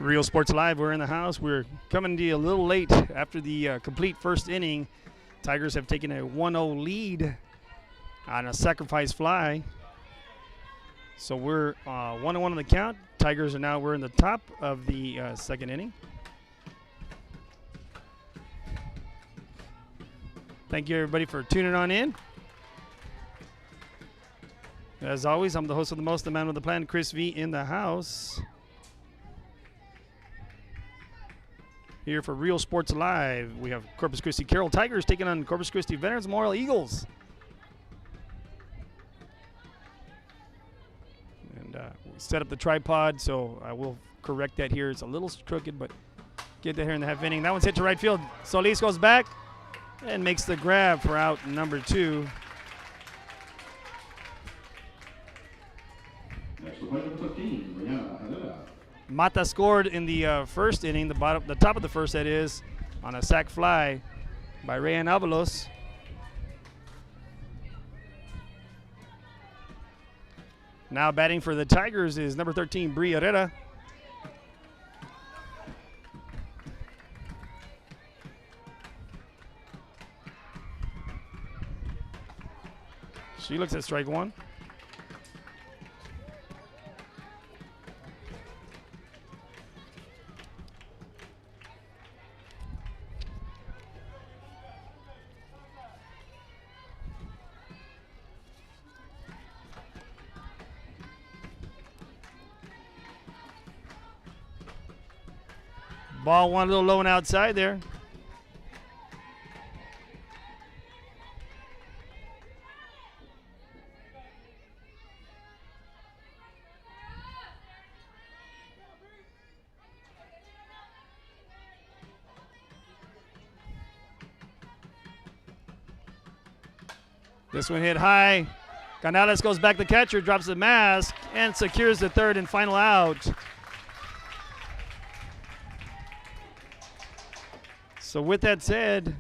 Real Sports Live, we're in the house. We're coming to you a little late after the complete first inning. Tigers have taken a 1-0 lead on a sacrifice fly. So we're 1-1 on the count. Tigers we're in the top of the second inning. Thank you, everybody, for tuning on in. As always, I'm the host of the most, the man with the plan, Chris V, in the house. Here for Real Sports Live, we have Corpus Christi Carroll Tigers taking on Corpus Christi Veterans Memorial Eagles. And we set up the tripod, so I will correct that here. It's a little crooked, but get that here in the half inning. That one's hit to right field. Solis goes back and makes the grab for out number 2. Next to play number 15, Mata scored in the first inning, the top of the first, that is, on a sac fly by Rayan Avalos. Now batting for the Tigers is number 13, Bri Herrera. She looks at strike 1. Ball one a little low and outside there. This one hit high. Canales goes back to catcher, drops the mask, and secures the third and final out. So with that said,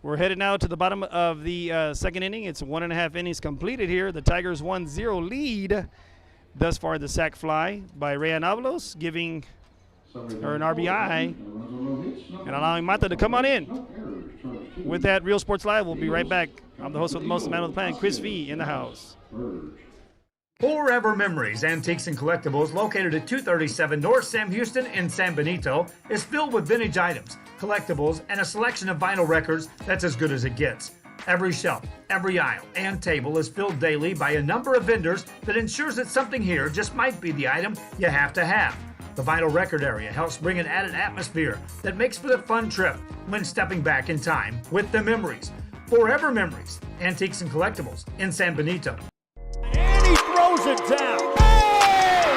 we're headed now to the bottom of the second inning. It's 1.5 innings completed here. The Tigers 1-0 lead. Thus far, the sac fly by Rayan Avalos, giving her an RBI and allowing Mata to come on in. With that, Real Sports Live, we'll be right back. I'm the host of the most, the man with the plan, Chris V, in the house. Forever Memories, Antiques and Collectibles, located at 237 North Sam Houston in San Benito, is filled with vintage items, collectibles, and a selection of vinyl records that's as good as it gets. Every shelf, every aisle, and table is filled daily by a number of vendors that ensures that something here just might be the item you have to have. The vinyl record area helps bring an added atmosphere that makes for the fun trip when stepping back in time with the memories. Forever Memories, Antiques and Collectibles in San Benito. And he throws it down. Hey!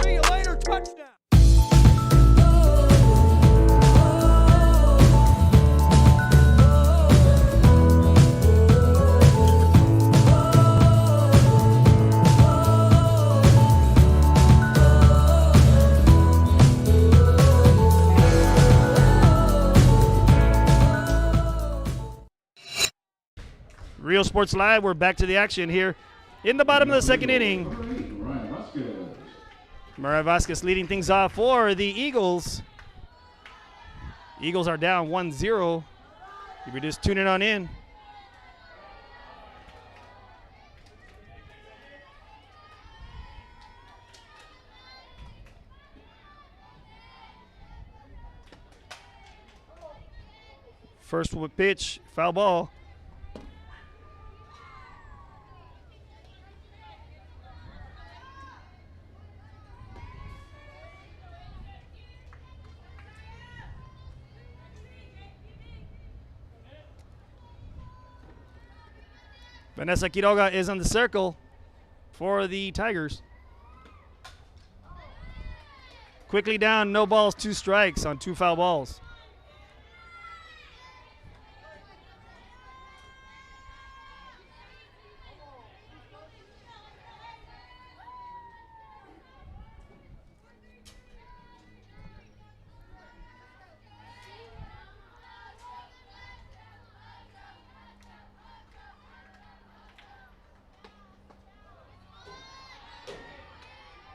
See you later, touchdown. Real Sports Live, we're back to the action here in the bottom of the second inning. Mariah Vasquez leading things off for the Eagles. Eagles are down 1-0. If you're just tuning on in. First pitch, foul ball. Vanessa Quiroga is on the circle for the Tigers. Quickly down, no balls, 2 strikes on 2 foul balls.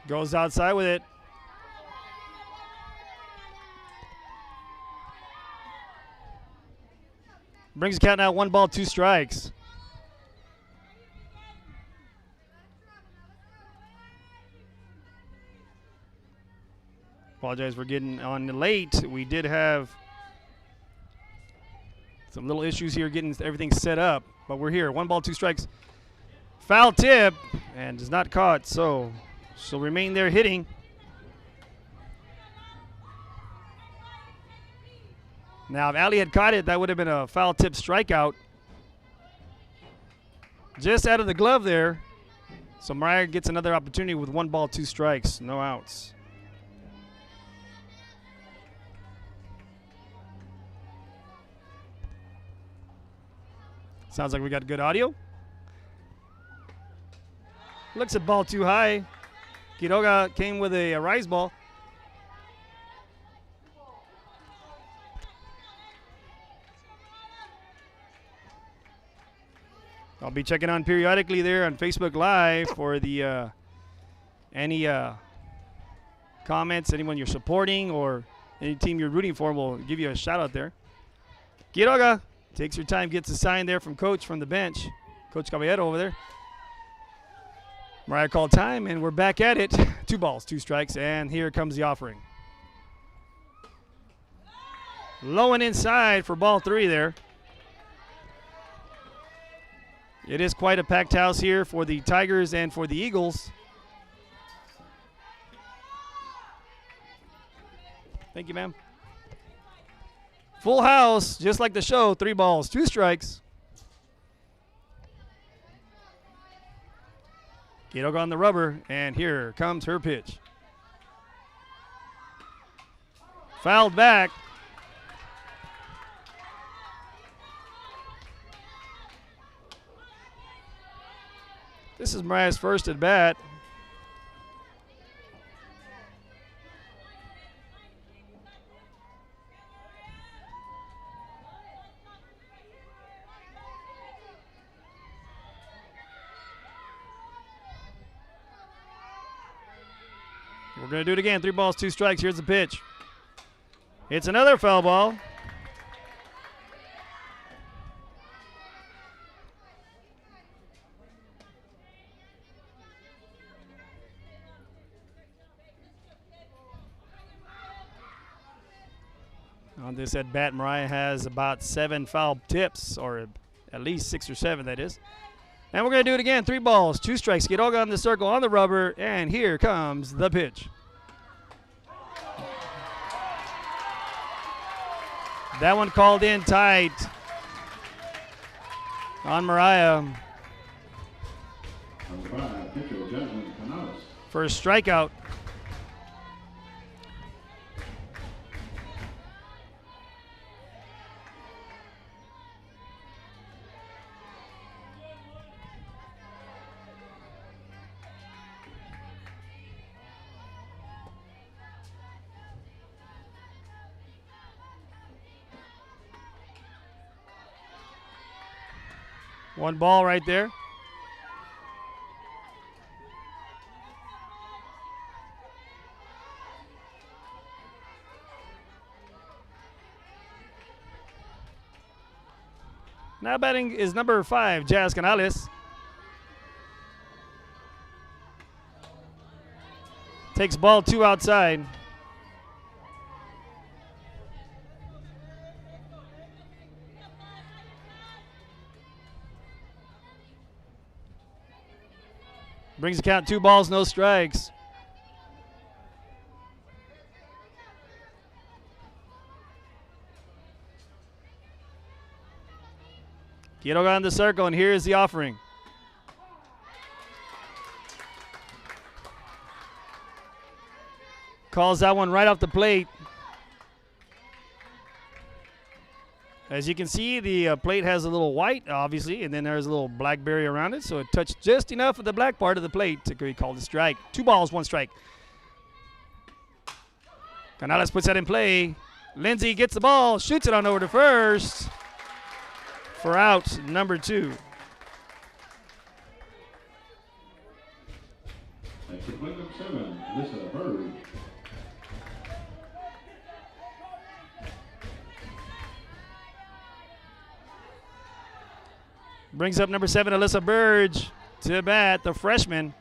Goes outside with it. Brings the count now 1 ball, 2 strikes. Apologize for getting on late. We did have some little issues here getting everything set up, but we're here. 1 ball, 2 strikes. Foul tip, and is not caught, so she'll remain there hitting. Now, if Allie had caught it, that would have been a foul tip strikeout. Just out of the glove there. So Mariah gets another opportunity with 1 ball, 2 strikes, no outs. Sounds like we got good audio. Looks at ball too high. Quiroga came with a rise ball. I'll be checking on periodically there on Facebook Live for the any comments, anyone you're supporting or any team you're rooting for. We'll give you a shout out there. Quiroga takes your time, gets a sign there from Coach from the bench. Coach Caballero over there. Mariah called time, and we're back at it. 2 balls, 2 strikes, and here comes the offering. Low and inside for ball 3 there. It is quite a packed house here for the Tigers and for the Eagles. Thank you, ma'am. Full house, just like the show. 3 balls, 2 strikes. Quiroga on the rubber, and here comes her pitch. Fouled back. This is Mariah's first at bat. We're going to do it again. 3 balls, 2 strikes. Here's the pitch. It's another foul ball. On this at bat, Mariah has about 7 foul tips, or at least 6 or 7, that is. And we're going to do it again. 3 balls, 2 strikes. Quiroga on the circle, on the rubber, and here comes the pitch. That one called in tight on Mariah for a strikeout. One ball right there. Now batting is number 5, Jazz Canales. Takes ball 2 outside. Brings the count 2 balls, no strikes. Quiroga on the circle, and here's the offering. Calls that one right off the plate. As you can see, the plate has a little white, obviously, and then there's a little blackberry around it, so it touched just enough of the black part of the plate to be called a strike. 2 balls, 1 strike. Canales puts that in play. Lindsay gets the ball, shoots it on over to first for out number 2. Extra point number 7, Alyssa Bird. Brings up number 7, Alyssa Burge, to bat, the freshman.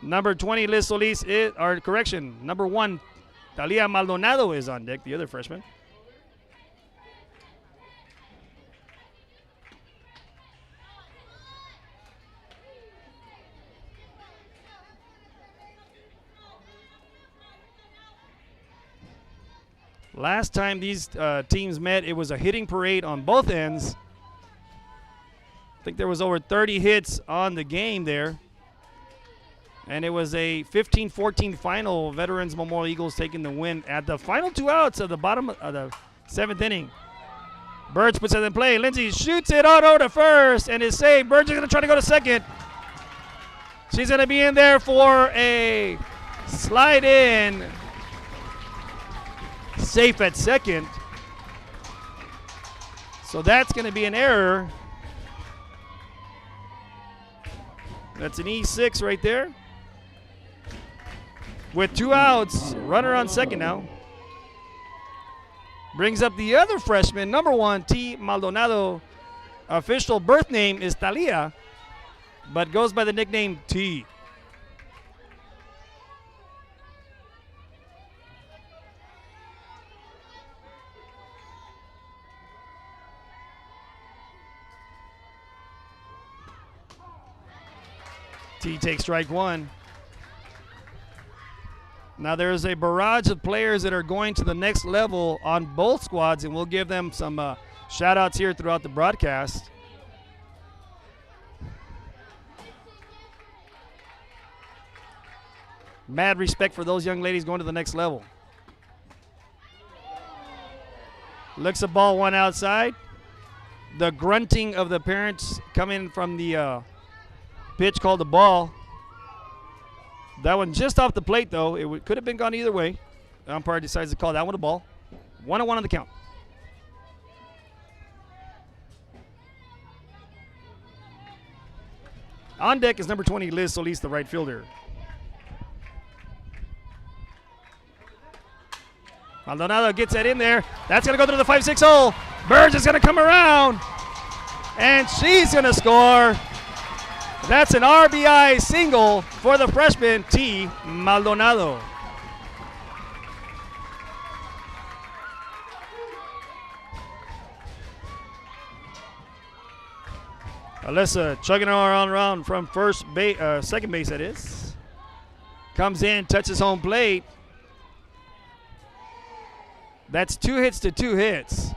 Number 20, Liz Solis, number 1, Talia Maldonado is on deck, the other freshman. Last time these teams met, it was a hitting parade on both ends. I think there was over 30 hits on the game there. And it was a 15-14 final. Veterans Memorial Eagles taking the win at the final 2 outs of the bottom of the 7th inning. Burge puts it in play. Lindsay shoots it on over to first and is saved. Burge is going to try to go to second. She's going to be in there for a slide in. Safe at second. So that's going to be an error. That's an E6 right there. With 2 outs, runner on second now. Brings up the other freshman, number 1, T. Maldonado. Official birth name is Talia, but goes by the nickname T. T takes strike 1. Now there's a barrage of players that are going to the next level on both squads, and we'll give them some shout-outs here throughout the broadcast. Mad respect for those young ladies going to the next level. Looks a ball 1 outside. The grunting of the parents coming from the pitch called the ball. That one just off the plate, though. It could have been gone either way. The umpire decides to call that one a ball. 1-1 on the count. On deck is number 20, Liz Solis, the right fielder. Maldonado gets that in there. That's going to go through the 5-6 hole. Burge is going to come around. And she's going to score. That's an RBI single for the freshman, T. Maldonado. Alyssa chugging her around from second base, that is. Comes in, touches home plate. That's 2 hits to 2 hits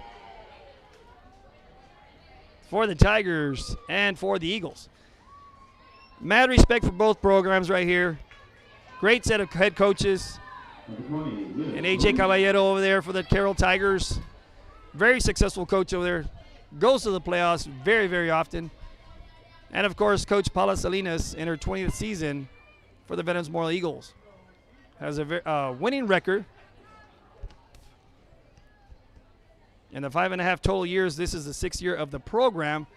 for the Tigers and for the Eagles. Mad respect for both programs right here. Great set of head coaches. And A.J. Caballero over there for the Carroll Tigers. Very successful coach over there. Goes to the playoffs very, very often. And, of course, Coach Paula Salinas in her 20th season for the Veterans Memorial Eagles. Has a winning record. In the 5.5 total years, this is the 6th year of the program.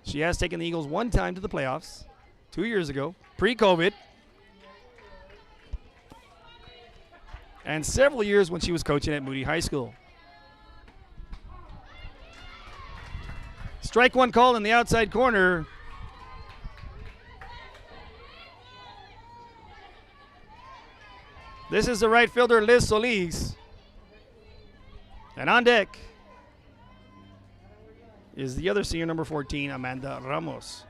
She has taken the Eagles 1 time to the playoffs. 2 years ago, pre-COVID, and several years when she was coaching at Moody High School. Strike 1 call in the outside corner. This is the right fielder, Liz Solis. And on deck is the other senior, number 14, Amanda Ramos.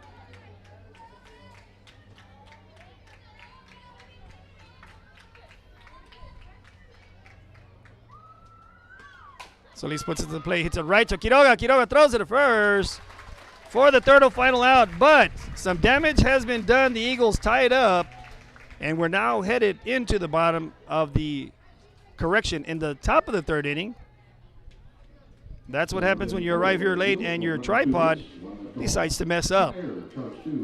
Solis puts it to the plate, hits it right to Quiroga. Quiroga throws it at first for the third and final out, but some damage has been done. The Eagles tie it up, and we're now headed into the bottom of the correction in the top of the 3rd inning. That's what happens when you arrive here late and your tripod decides to mess up.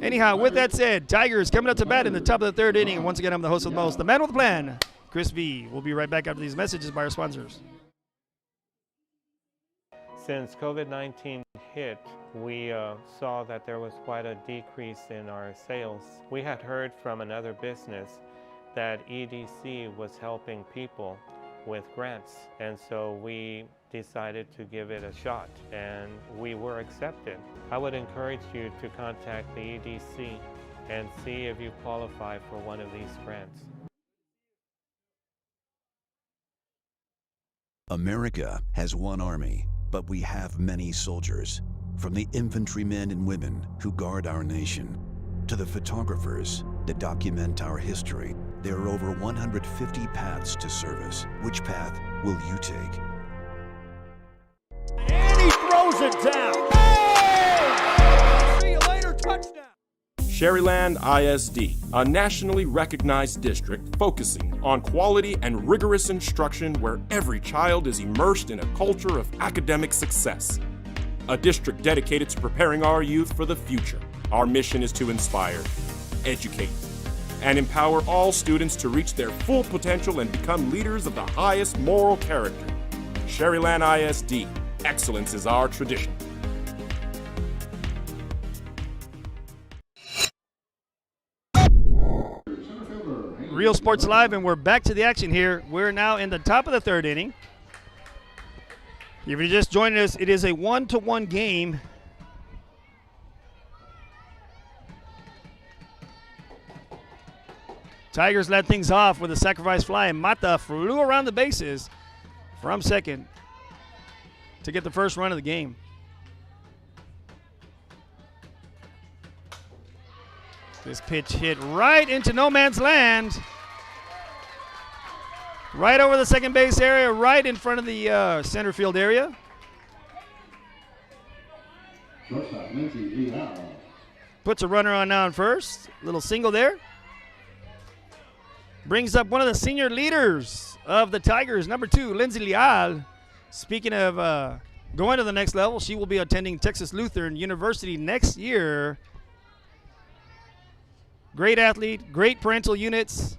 Anyhow, with that said, Tigers coming up to bat in the top of the 3rd inning. And once again, I'm the host of the most, the man with the plan, Chris V. We'll be right back after these messages by our sponsors. Since COVID-19 hit, we saw that there was quite a decrease in our sales. We had heard from another business that EDC was helping people with grants, and so we decided to give it a shot, and we were accepted. I would encourage you to contact the EDC and see if you qualify for one of these grants. America has one army, but we have many soldiers. From the infantrymen and women who guard our nation, to the photographers that document our history, there are over 150 paths to service. Which path will you take? And he throws it down. Hey! See you later, touchdown. Sherryland ISD, a nationally recognized district focusing on quality and rigorous instruction where every child is immersed in a culture of academic success. A district dedicated to preparing our youth for the future. Our mission is to inspire, educate, and empower all students to reach their full potential and become leaders of the highest moral character. Sherryland ISD, excellence is our tradition. Real Sports Live, and we're back to the action here. We're now in the top of the third inning. If you're just joining us, it is a 1-1 game. Tigers led things off with a sacrifice fly, and Mata flew around the bases from second to get the first run of the game. This pitch hit right into no man's land. Right over the second base area, right in front of the center field area. Shortstop Lindsey Leal. Puts a runner on now in first. Little single there. Brings up one of the senior leaders of the Tigers, number 2, Lindsey Leal. Speaking of going to the next level, she will be attending Texas Lutheran University next year. Great athlete, great parental units.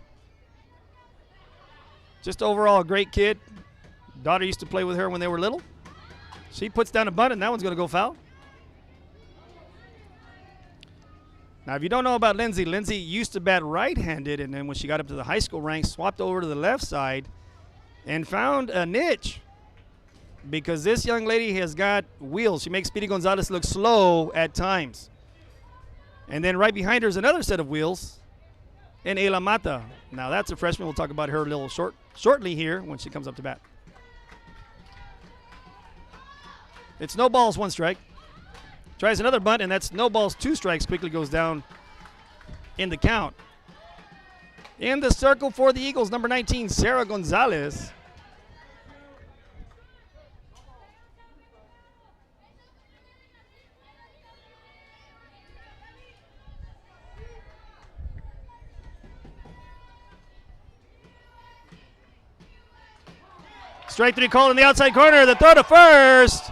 Just overall a great kid. Daughter used to play with her when they were little. She puts down a bunt, and that one's going to go foul. Now, if you don't know about Lindsay, Lindsay used to bat right-handed, and then when she got up to the high school ranks, swapped over to the left side and found a niche because this young lady has got wheels. She makes Speedy Gonzalez look slow at times. And then right behind her is another set of wheels in Ayla Mata. Now, that's a freshman. We'll talk about her a little shortly here when she comes up to bat. It's no balls, 1 strike. Tries another bunt, and that's no balls, 2 strikes. Quickly goes down in the count. In the circle for the Eagles, number 19, Sarah Gonzalez. Strike 3 called in the outside corner. The throw to first.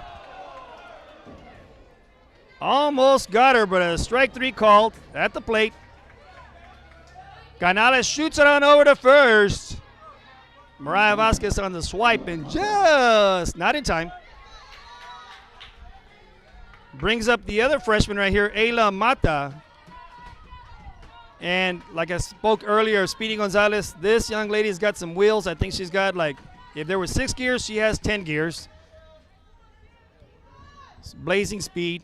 Almost got her, but a strike 3 called at the plate. Canales shoots it on over to first. Mariah Vasquez on the swipe, and just not in time. Brings up the other freshman right here, Ayla Mata. And like I spoke earlier, Speedy Gonzalez, this young lady's got some wheels. I think she's got, like, if there were 6 gears, she has 10 gears. It's blazing speed.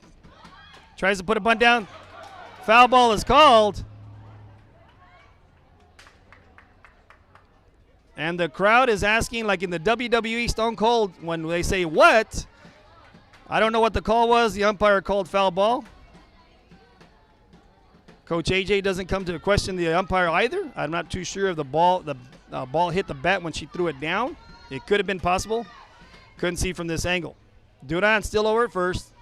Tries to put a bunt down. Foul ball is called. And the crowd is asking, like in the WWE Stone Cold, when they say, what? I don't know what the call was. The umpire called foul ball. Coach AJ doesn't come to question the umpire either. I'm not too sure if the ball hit the bat when she threw it down. It could have been possible. Couldn't see from this angle. Duran still over at first.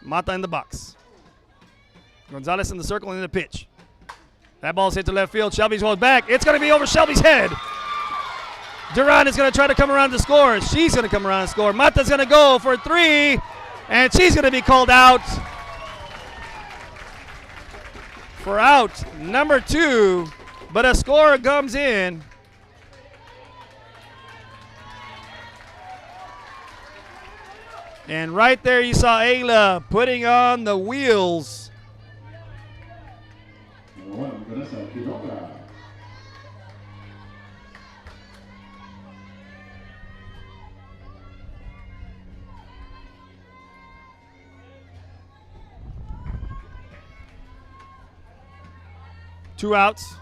Mata in the box. Gonzalez in the circle and in the pitch. That ball's hit to left field. Shelby's holds back. It's going to be over Shelby's head. Duran is going to try to come around to score. She's going to come around and score. Mata's going to go for 3, and she's going to be called out for out number 2. But a score comes in. And right there you saw Ayla putting on the wheels. Number 1, Vanessa Quiroga. 2 outs.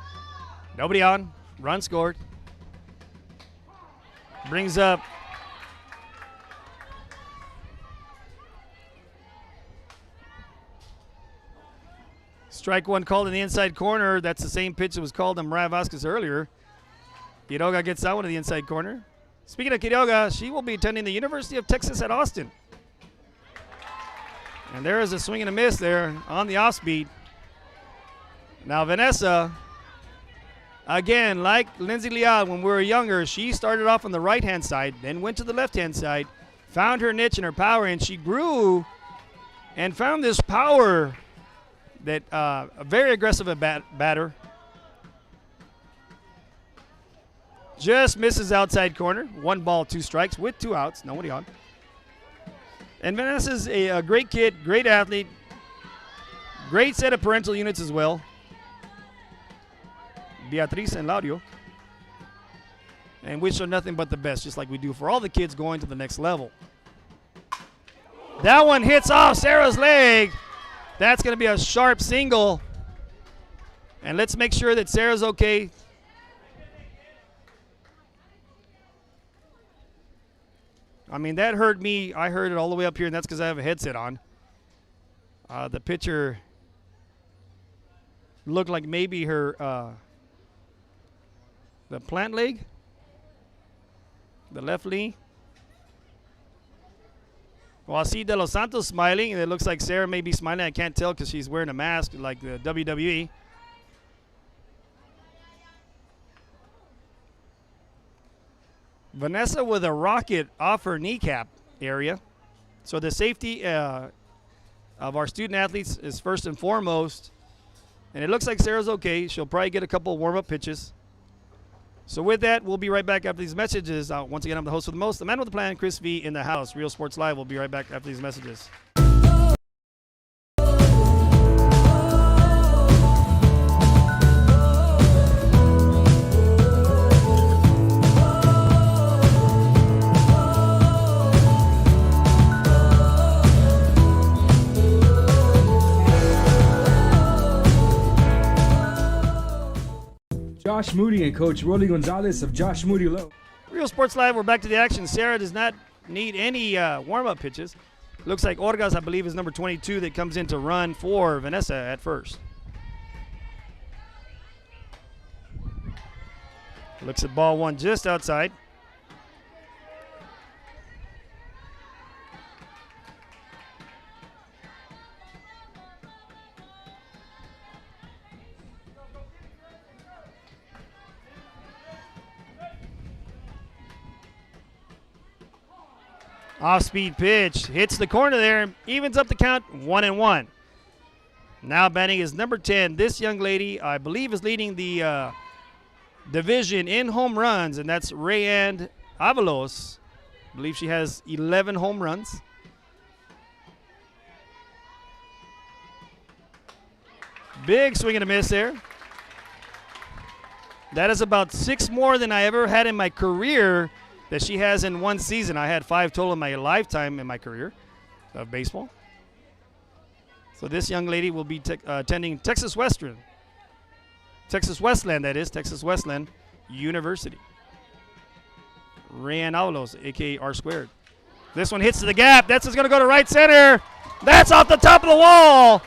Nobody on. Run scored. Brings up strike one called in the inside corner. That's the same pitch that was called on Mariah Vasquez earlier. Quiroga gets that one to the inside corner. Speaking of Quiroga, she will be attending the University of Texas at Austin. And there is a swing and a miss there on the off speed. Now Vanessa, again, like Lindsay Leal when we were younger, she started off on the right-hand side, then went to the left-hand side, found her niche and her power, and she grew and found this power that a very aggressive batter. Just misses outside corner. 1 ball, 2 strikes with 2 outs. Nobody on. And Vanessa's a great kid, great athlete, great set of parental units as well. Beatriz and Laudio. And wish her nothing but the best, just like we do for all the kids going to the next level. That one hits off Sarah's leg. That's going to be a sharp single. And let's make sure that Sarah's okay. I mean, that hurt me. I heard it all the way up here, and that's because I have a headset on. The pitcher looked like maybe her the plant leg, the left knee. Well, I see De Los Santos smiling, and it looks like Sarah may be smiling. I can't tell because she's wearing a mask like the WWE. Vanessa with a rocket off her kneecap area. So the safety of our student athletes is first and foremost. And it looks like Sarah's okay. She'll probably get a couple warm-up pitches. So with that, we'll be right back after these messages. Once again, I'm the host with the most, the man with the plan, Chris V. in the house. Real Sports Live. We'll be right back after these messages. Josh Moody and Coach Rolly Gonzalez of Josh Moody Low. Real Sports Live, we're back to the action. Sarah does not need any warm-up pitches. Looks like Orgas, I believe, is number 22 that comes in to run for Vanessa at first. Looks at ball one just outside. Off-speed pitch, hits the corner there, evens up the count, 1-1. Now batting is number 10. This young lady, I believe, is leading the division in home runs, and that's Rayanne Avalos. I believe she has 11 home runs. Big swing and a miss there. That is about 6 more than I ever had in my career that she has in one season. I had 5 total in my lifetime in my career of baseball. So this young lady will be attending Texas Westland, that is, Texas Westland University. Rayanne Avalos, a.k.a. R². This one hits to the gap. That's going to go to right center. That's off the top of the wall.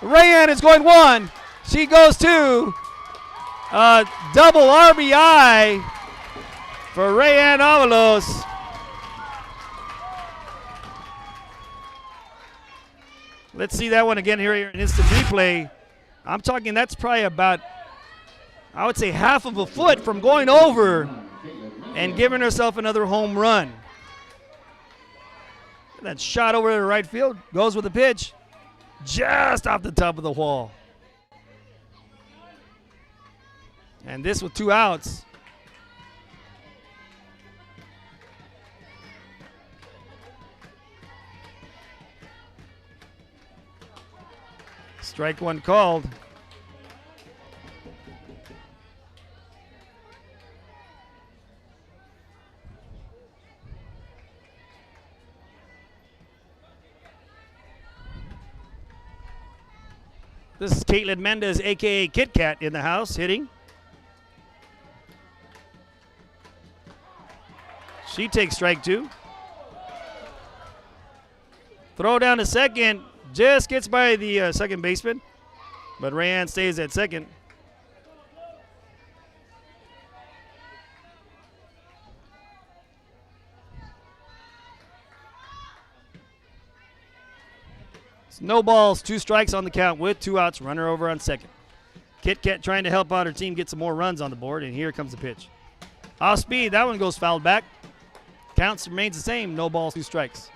Rayanne is going 1. She goes 2. Double RBI for Rayanne Avalos. Let's see that one again here in instant replay. I'm talking that's probably about, I would say, half of a foot from going over and giving herself another home run. That shot over to right field, goes with the pitch, just off the top of the wall. And this with 2 outs. Strike one called. This is Caitlin Mendez, a.k.a. Kit Kat, in the house, hitting. She takes strike 2. Throw down to second. Just gets by the second baseman. But Rayanne stays at second. It's no balls, 2 strikes on the count with 2 outs. Runner over on second. Kit Kat trying to help out her team get some more runs on the board, and here comes the pitch. Off speed, that one goes fouled back. Counts remains the same, no balls, 2 strikes.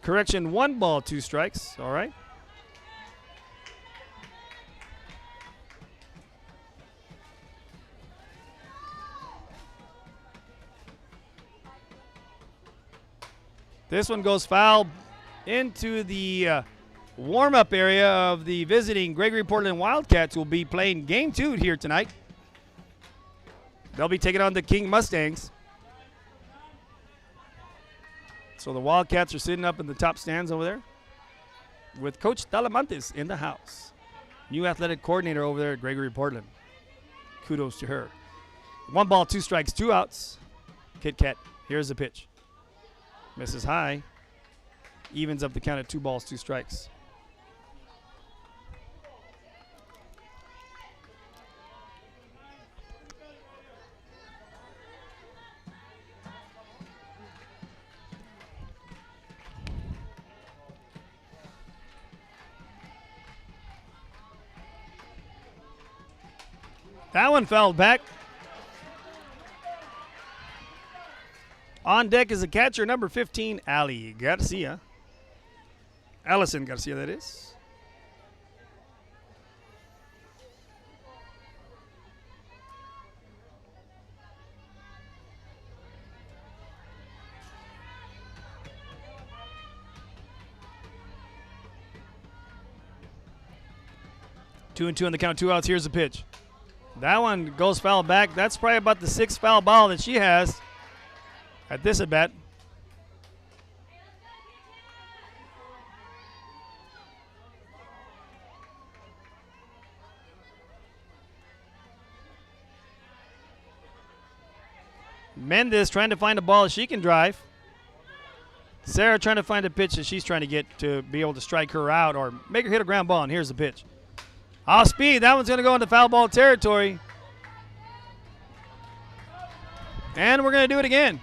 Correction, 1 ball, 2 strikes. All right. This one goes foul into the warm-up area of the visiting Gregory Portland Wildcats, who will be playing game 2 here tonight. They'll be taking on the King Mustangs. So the Wildcats are sitting up in the top stands over there with Coach Talamantes in the house. New athletic coordinator over there at Gregory Portland. Kudos to her. 1 ball, 2 strikes, 2 outs. Kit Kat, here's the pitch. Misses high. Evens up the count at 2 balls, 2 strikes. That one fell back. On deck is the catcher, number 15, Ali Garcia. Allison Garcia, that is. Two and 2 on the count, 2 outs. Here's the pitch. That one goes foul back. That's probably about the 6th foul ball that she has at this at bat. Mendez trying to find a ball that she can drive. Sarah trying to find a pitch that she's trying to get to be able to strike her out or make her hit a ground ball, and here's the pitch. Off speed, that one's going to go into foul ball territory. And we're going to do it again.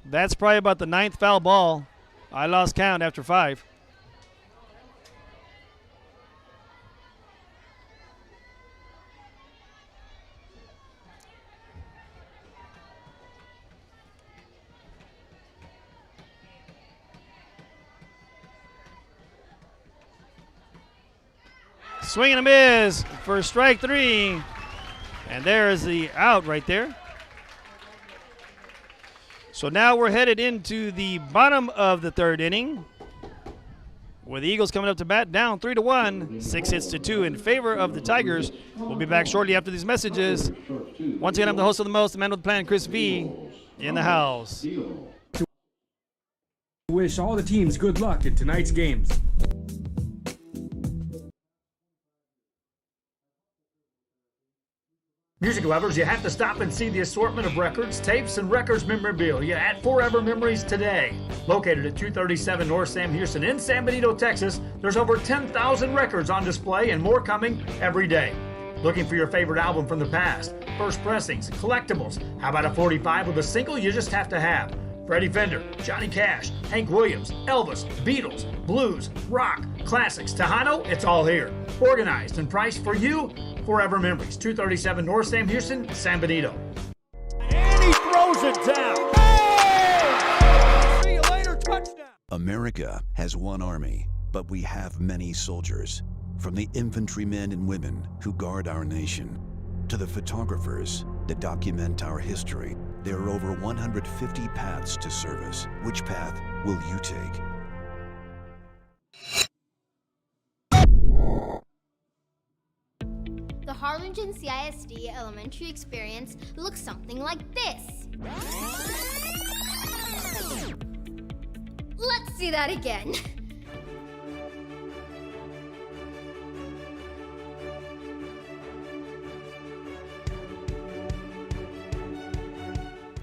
That's probably about the 9th foul ball. I lost count after 5. Swing and a miss for strike 3. And there is the out right there. So now we're headed into the bottom of the 3rd inning, with the Eagles coming up to bat down 3-1, 6 hits to 2 in favor of the Tigers. We'll be back shortly after these messages. Once again, I'm the host of the most, the man with the plan, Chris V, in the house. Wish all the teams good luck in tonight's games. Music lovers, you have to stop and see the assortment of records, tapes, and records memorabilia at Forever Memories today. Located at 237 North Sam Houston in San Benito, Texas, there's over 10,000 records on display and more coming every day. Looking for your favorite album from the past, first pressings, collectibles, how about a 45 with a single you just have to have? Freddie Fender, Johnny Cash, Hank Williams, Elvis, Beatles, blues, rock, classics, Tejano, it's all here. Organized and priced for you. Forever Memories, 237 North Sam Houston, San Benito. And he throws it down. Hey! See you later, touchdown. America has one army, but we have many soldiers. From the infantrymen and women who guard our nation, to the photographers that document our history, there are over 150 paths to service. Which path will you take? The Harlingen CISD elementary experience looks something like this. Let's see that again.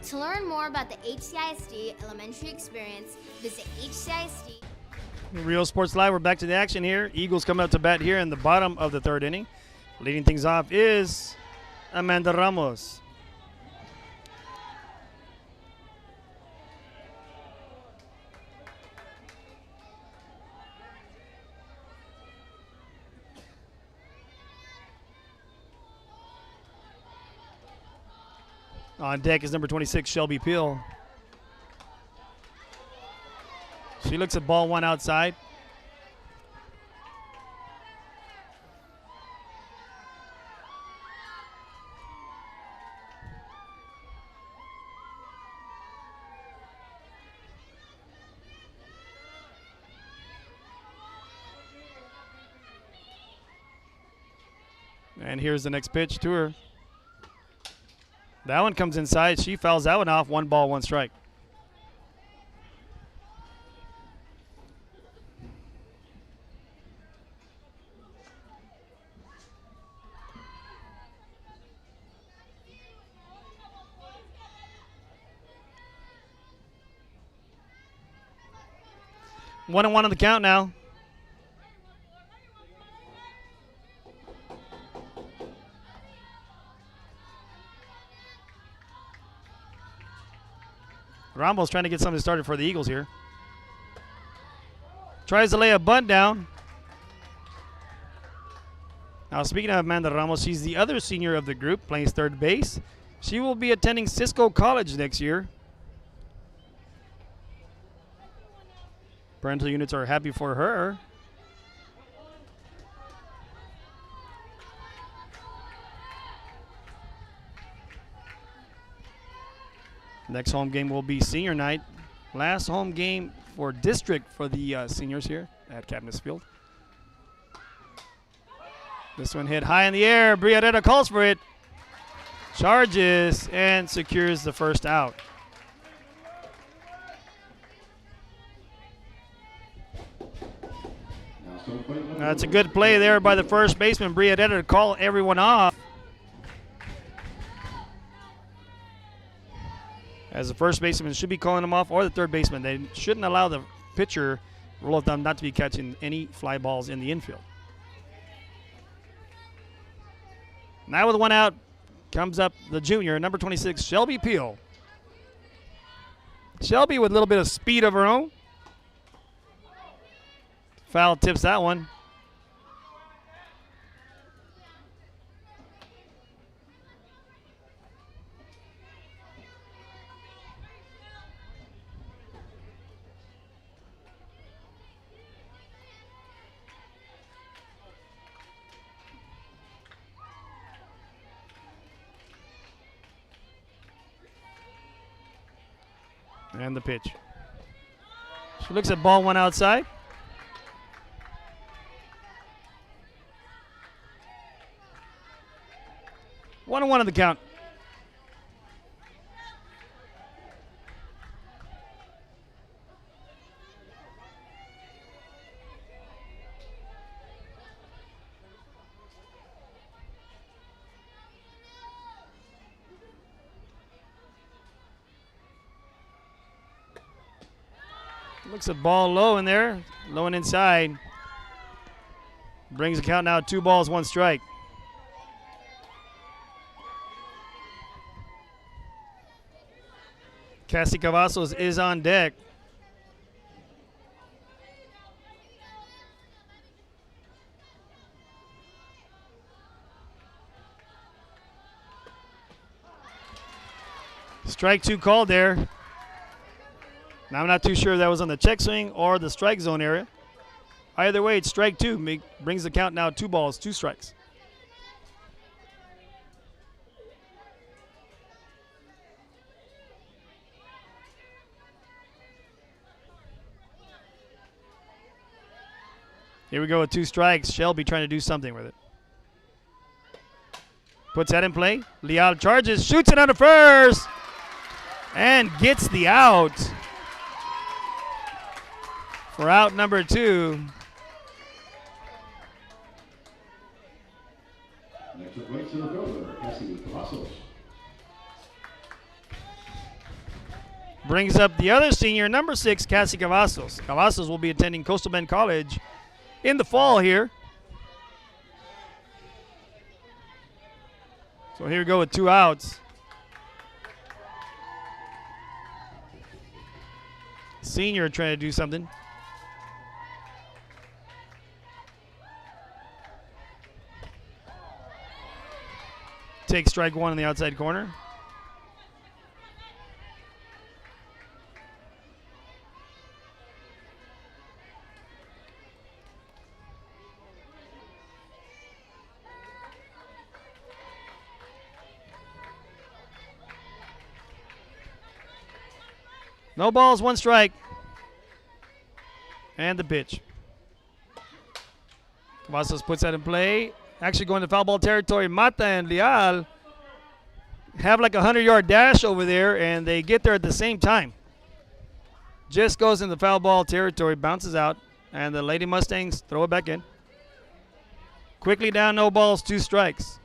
To learn more about the HCISD elementary experience, visit HCISD. Real Sports Live, we're back to the action here. Eagles come out to bat here in the bottom of the third inning. Leading things off is Amanda Ramos. On deck is number 26, Shelby Peel. She looks at ball one outside. And here's the next pitch to her. That one comes inside. She fouls that one off. 1 ball, 1 strike. One and one on the count now. Ramos trying to get something started for the Eagles here. Tries to lay a bunt down. Now, speaking of Amanda Ramos, she's the other senior of the group, playing third base. She will be attending Cisco College next year. Parental units are happy for her. Next home game will be senior night. Last home game for district for the seniors here at Cabinets Field. This one hit high in the air. Briaretta calls for it. Charges and secures the first out. That's a good play there by the first baseman, Briaretta, to call everyone off. As the first baseman should be calling them off, or the third baseman. They shouldn't allow the pitcher, rule of thumb, not to be catching any fly balls in the infield. Now with 1 out, comes up the junior, number 26, Shelby Peel. Shelby with a little bit of speed of her own. Foul tips that one. And the pitch. She looks at ball 1 outside. One and one on the count. Looks at ball low in there, low and inside. Brings the count now 2 balls, 1 strike. Cassie Cavazos is on deck. Strike 2 called there. Now I'm not too sure if that was on the check swing or the strike zone area. Either way, it's strike 2. Brings the count now 2 balls, 2 strikes. Here we go with 2 strikes. Shelby trying to do something with it. Puts that in play. Leal charges, shoots it under first, and gets the out for out number 2. Next to plate center fielder, Cassie Cavazos. Brings up the other senior, number 6, Cassie Cavazos. Cavazos will be attending Coastal Bend College in the fall here. So here we go with 2 outs. Senior trying to do something. Take strike 1 in the outside corner. No balls, 1 strike. And the pitch. Cavazos puts that in play. Actually going to foul ball territory. Mata and Leal have like a 100-yard dash over there, and they get there at the same time. Just goes into foul ball territory, bounces out, and the Lady Mustangs throw it back in. Quickly down, no balls, 2 strikes.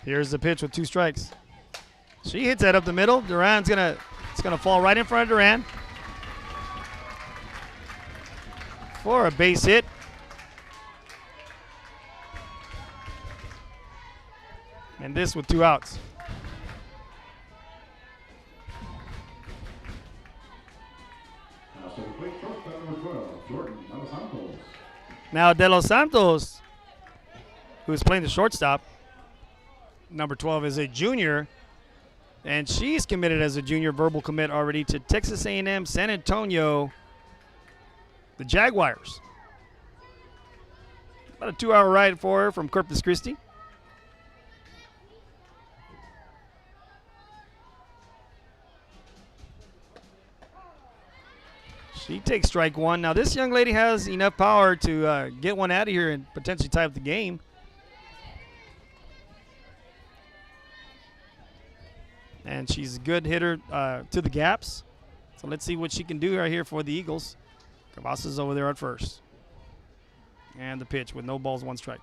Here's the pitch with 2 strikes. She hits that up the middle. It's gonna fall right in front of Duran for a base hit. And this with 2 outs. Now to the plate shortstop number 12, Jordan De Los Santos. Now De Los Santos, who's playing the shortstop, number 12 is a junior, and she's committed as a junior, verbal commit already to Texas A&M, San Antonio, the Jaguars. About a 2-hour ride for her from Corpus Christi. She takes strike 1. Now this young lady has enough power to get one out of here and potentially tie up the game. And she's a good hitter to the gaps. So let's see what she can do right here for the Eagles. Cavazos over there at first. And the pitch with no balls, 1 strike.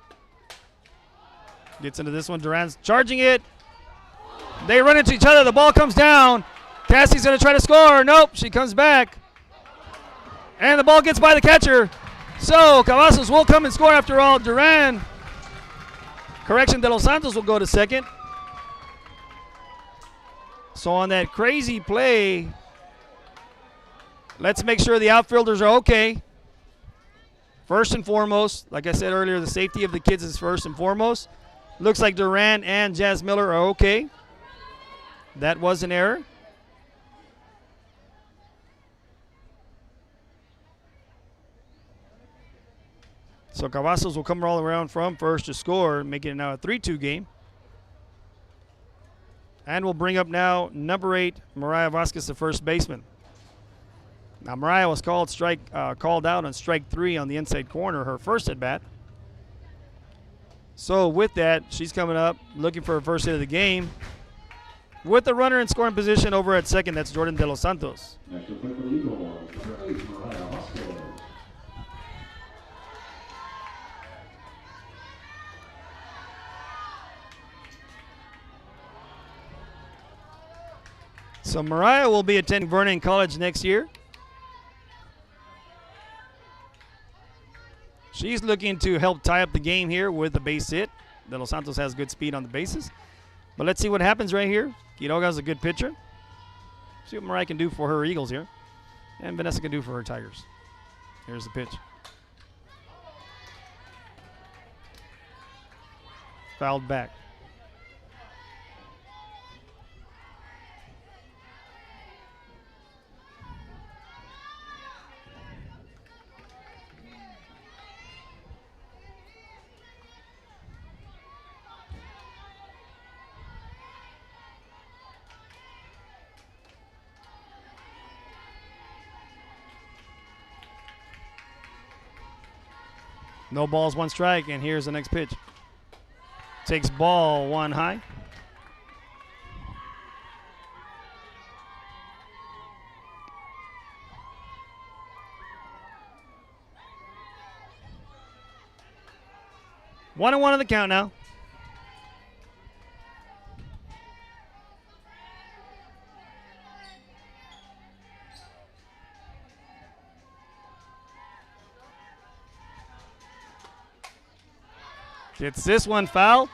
Gets into this one. Duran's charging it. They run into each other. The ball comes down. Cassie's going to try to score. Nope, she comes back. And the ball gets by the catcher. So Cavazos will come and score after all. Duran. Correction, De Los Santos will go to second. So on that crazy play, let's make sure the outfielders are okay. First and foremost, like I said earlier, the safety of the kids is first and foremost. Looks like Duran and Jazz Miller are okay. That was an error. So Cavazos will come all around from first to score, making it now a 3-2 game. And we'll bring up now number 8, Mariah Vasquez, the first baseman. Now Mariah was called out on strike 3 on the inside corner, her first at bat. So with that, she's coming up looking for her first hit of the game. With the runner in scoring position over at second, that's Jordan De Los Santos. Next to play for the Eagles, number 8, Mariah Vasquez. So Mariah will be attending Vernon College next year. She's looking to help tie up the game here with a base hit. De Los Santos has good speed on the bases. But let's see what happens right here. Quiroga's a good pitcher. See what Mariah can do for her Eagles here. And Vanessa can do for her Tigers. Here's the pitch. Fouled back. No balls, 1 strike, and here's the next pitch. Takes ball 1 high. One and 1 on the count now. Gets this one foul.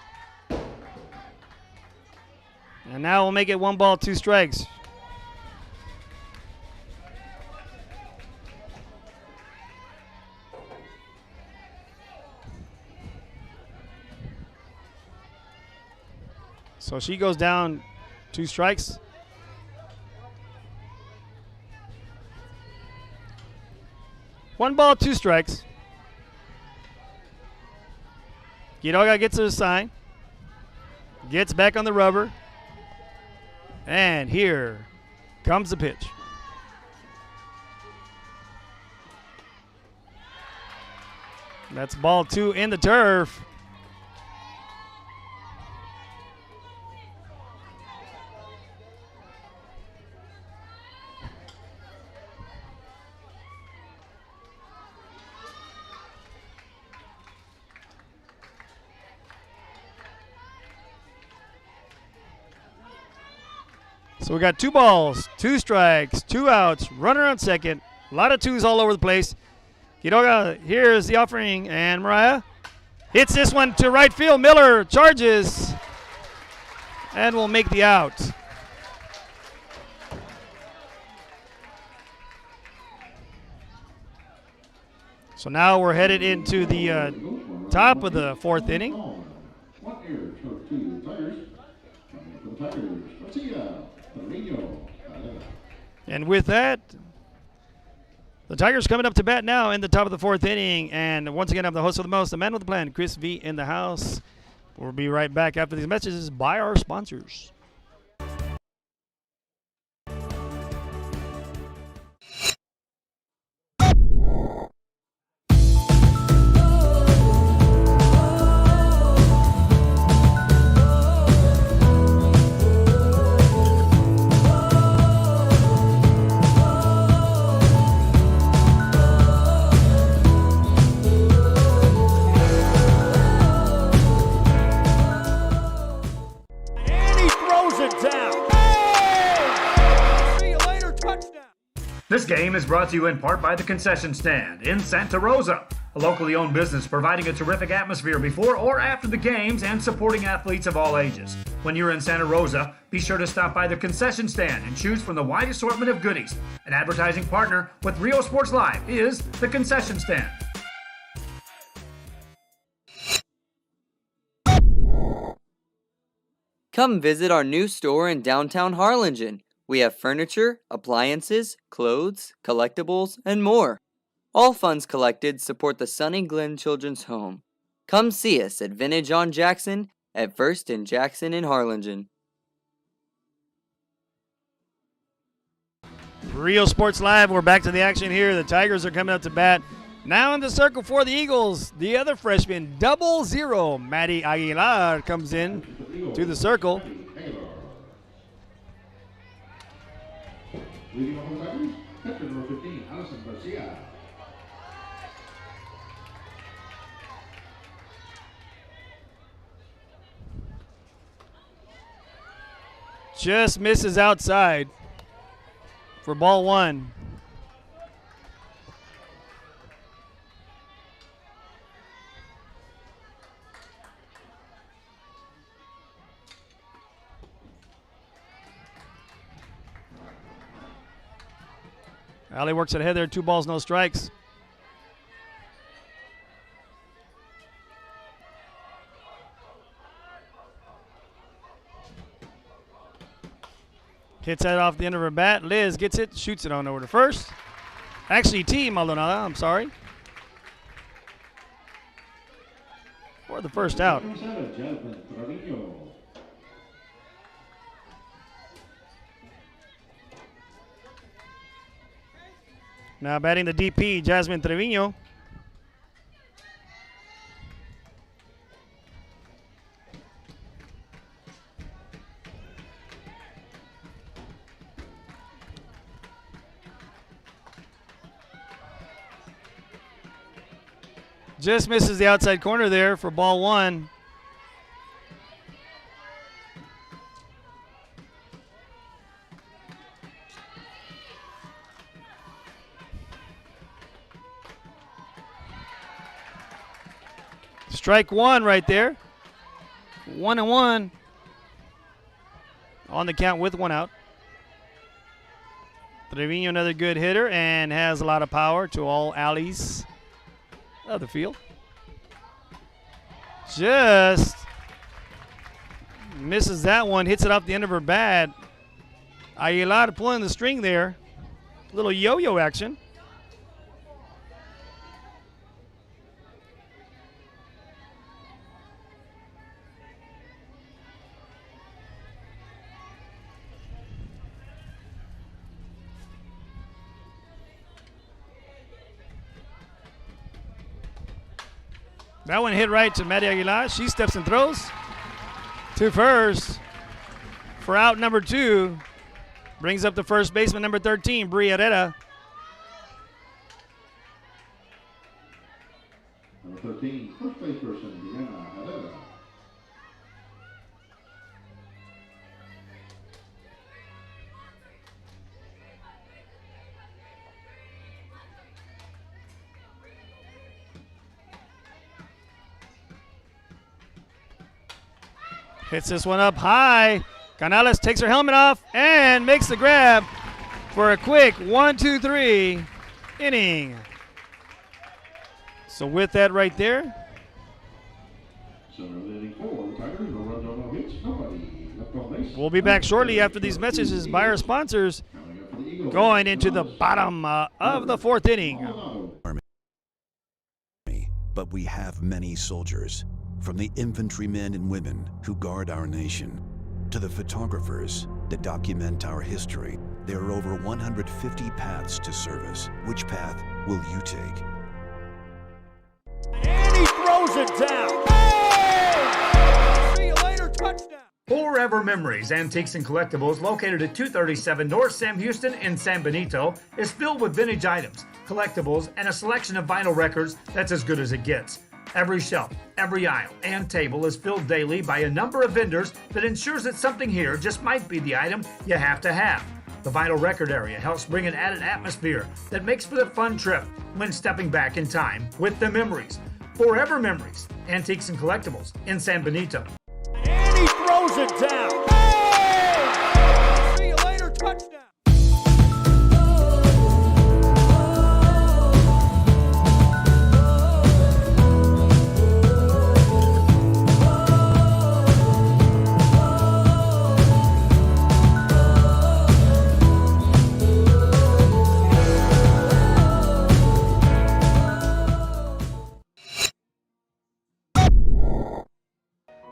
And now we'll make it 1 ball, 2 strikes. So she goes down 2 strikes. One ball, 2 strikes. Quiroga gets a sign. Gets back on the rubber. And here comes the pitch. That's ball 2 in the turf. So we got 2 balls, 2 strikes, 2 outs, runner on second. A lot of 2s all over the place. Quiroga, here's the offering, and Mariah hits this one to right field. Miller charges and will make the out. So now we're headed into the top of the 4th inning. 1 error, stroke 2 to the Tigers. For the Tigers, Garcia. And with that, the Tigers coming up to bat now in the top of the 4th inning. And once again, I'm the host of the most, the man with the plan, Chris V. in the house. We'll be right back after these messages by our sponsors. This game is brought to you in part by the Concession Stand in Santa Rosa, a locally owned business providing a terrific atmosphere before or after the games and supporting athletes of all ages. When you're in Santa Rosa, be sure to stop by the Concession Stand and choose from the wide assortment of goodies. An advertising partner with Rio Sports Live is the Concession Stand. Come visit our new store in downtown Harlingen. We have furniture, appliances, clothes, collectibles, and more. All funds collected support the Sunny Glen Children's Home. Come see us at Vintage on Jackson at First and Jackson in Harlingen. Rio Sports Live, we're back to the action here. The Tigers are coming up to bat. Now in the circle for the Eagles, the other freshman, 00, Maddie Aguilar comes in to the circle. Leading off the Tigers, catcher number 15, Allison Garcia. Just misses outside for ball 1. Allie works it ahead there, 2 balls, no strikes. Hits that off the end of her bat. Liz gets it, shoots it on over to first. Actually, T. Maldonado, I'm sorry. For the first out. Now batting the DP, Jasmine Trevino. Just misses the outside corner there for ball one. Strike one right there. 1-1 on the count with one out. Trevino, another good hitter, and has a lot of power to all alleys of the field. Just misses that one, hits it off the end of her bat. Aguilar pulling the string there. Little yo-yo action. That one hit right to Maddie Aguilar. She steps and throws to first for out number 2. Brings up the first baseman, number 13, Bri Herrera. Number 13, first baseperson, Brianna Herrera. Hits this one up high. Canales takes her helmet off and makes the grab for a quick 1-2-3 inning. So with that right there, we'll be back shortly after these messages by our sponsors, going into the bottom of the 4th inning. But we have many soldiers, from the infantrymen and women who guard our nation, to the photographers that document our history. There are over 150 paths to service. Which path will you take? And he throws it down. Hey! See you later, touchdown. Forever Memories, Antiques and Collectibles, located at 237 North Sam Houston in San Benito, is filled with vintage items, collectibles, and a selection of vinyl records that's as good as it gets. Every shelf, every aisle, and table is filled daily by a number of vendors that ensures that something here just might be the item you have to have. The vinyl record area helps bring an added atmosphere that makes for the fun trip when stepping back in time with the memories. Forever Memories, Antiques and Collectibles in San Benito. And he throws it down. Hey! See you later, touchdown.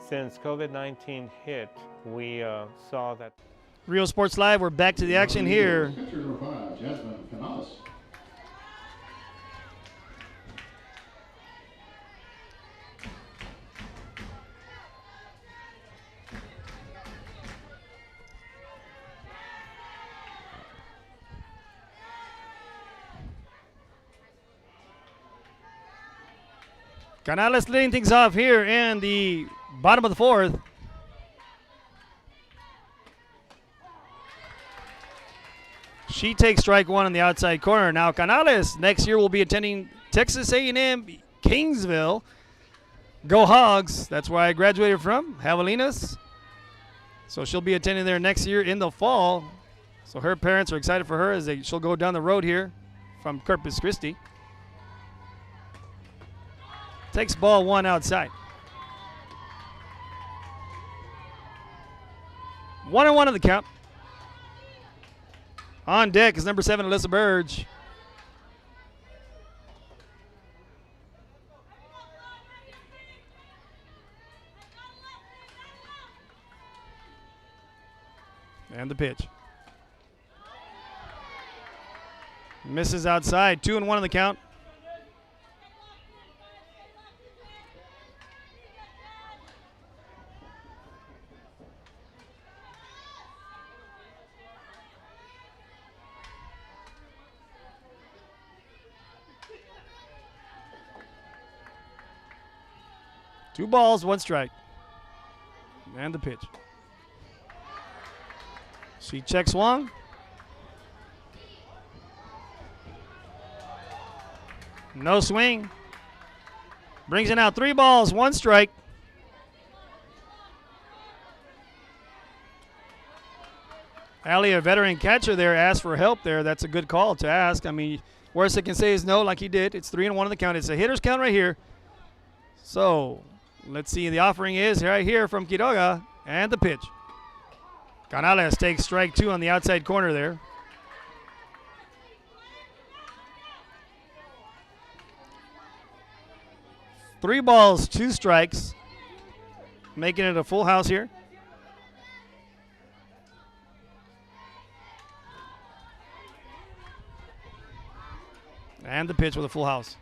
Since COVID-19 hit, we saw that. Real Sports Live, we're back to the action here. Catcher number 5, Jasmine Canales. Canales leading things off here in the bottom of the 4th. She takes strike one on the outside corner. Now Canales next year will be attending Texas A&M Kingsville. Go Hogs. That's where I graduated from, Javelinas. So she'll be attending there next year in the fall. So her parents are excited for her as she'll go down the road here from Corpus Christi. Takes ball one outside. 1-1 on the count. On deck is number 7, Alyssa Burge. And the pitch. Misses outside. 2-1 on the count. 2 balls, 1 strike. And the pitch. She checks swung. No swing. Brings it out. 3 balls, 1 strike. Allie, a veteran catcher there, asked for help there. That's a good call to ask. I mean, worst it can say is no, like he did. It's 3-1 in the count. It's a hitter's count right here. So let's see. The offering is right here from Quiroga. And the pitch. Canales takes strike 2 on the outside corner there. Three balls, 2 strikes. Making it a full house here. And the pitch with a full house.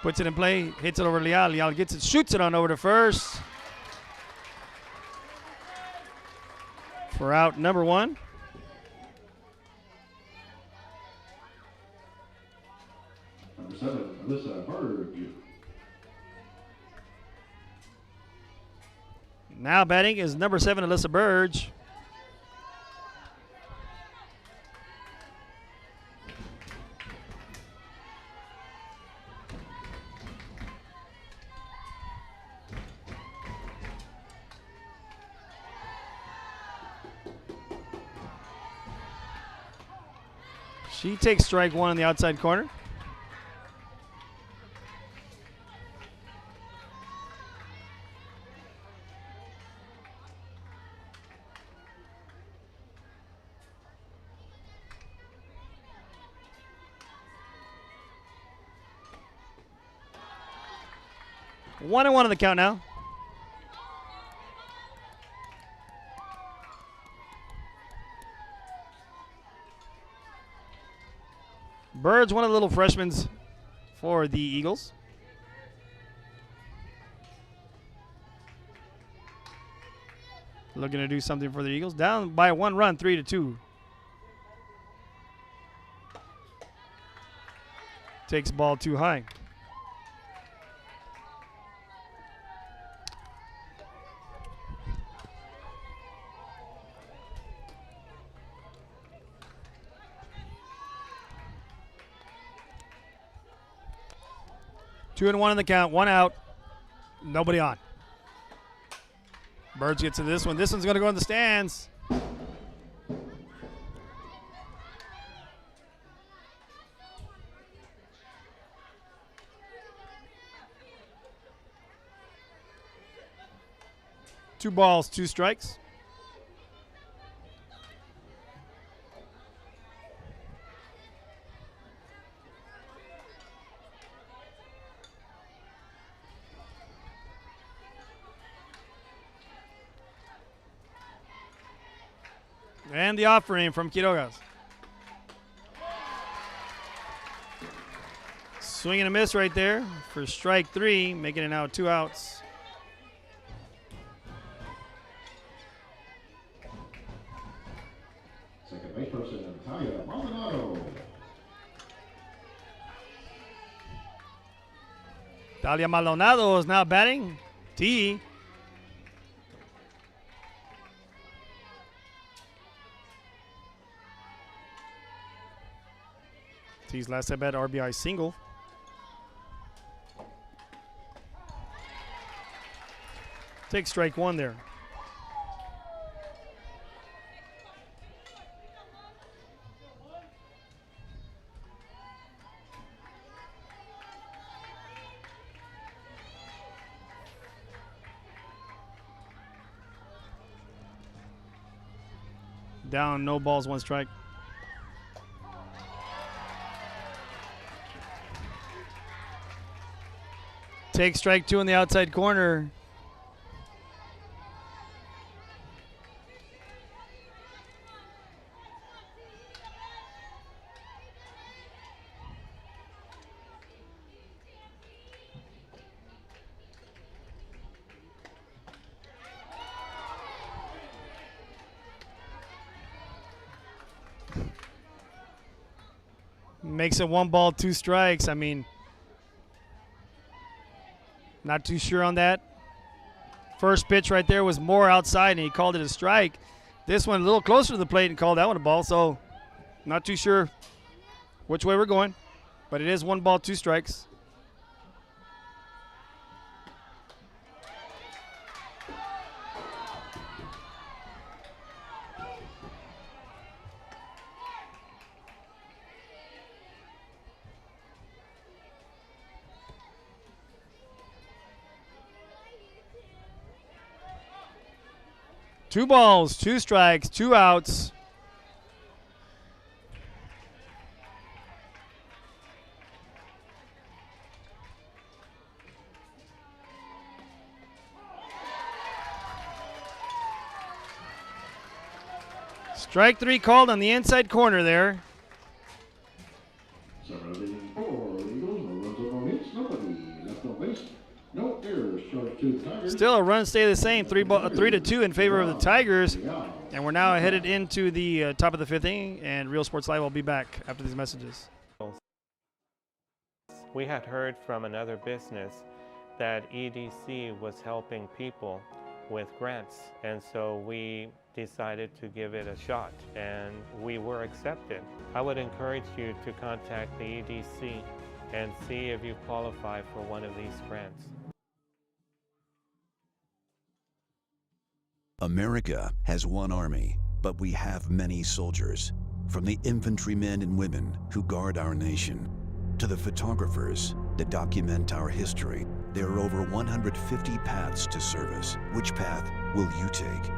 Puts it in play, hits it over Leal. Leal gets it, shoots it on over to first. For out number 1. Number 7, Alyssa Berg. Now batting is number 7, Alyssa Burge. She takes strike 1 on the outside corner. One and 1 on the count now. Bird's one of the little freshmen for the Eagles. Looking to do something for the Eagles. Down by 1 run, 3-2. Takes ball too high. Two and 1 in the count, 1 out, nobody on. Birds gets to this one. This one's going to go in the stands. Two balls, 2 strikes. And the offering from Quirogas. Swing and a miss right there for strike 3, making it now 2 outs. Second base person, Natalia Maldonado. Talia Maldonado is now batting. T. T's last at bat, RBI single. Take strike 1 there. Down, no balls, 1 strike. Take strike 2 in the outside corner. Makes it 1 ball, 2 strikes. I mean, not too sure on that. First pitch right there was more outside, and he called it a strike. This one a little closer to the plate and called that one a ball, so not too sure which way we're going. But it is 1 ball, 2 strikes. Two balls, 2 strikes, 2 outs. Strike 3 called on the inside corner there. 7 of inning 4, Eagles, no runs on hits, nobody left on base, no errors, charge to the Tigers. Still a run stay the same, 3-2 in favor of the Tigers. And we're now headed into the top of the 5th inning, and Real Sports Live will be back after these messages. We had heard from another business that EDC was helping people with grants, and so we decided to give it a shot, and we were accepted. I would encourage you to contact the EDC and see if you qualify for one of these grants. America has one army, but we have many soldiers. From the infantrymen and women who guard our nation, to the photographers that document our history, there are over 150 paths to service. Which path will you take?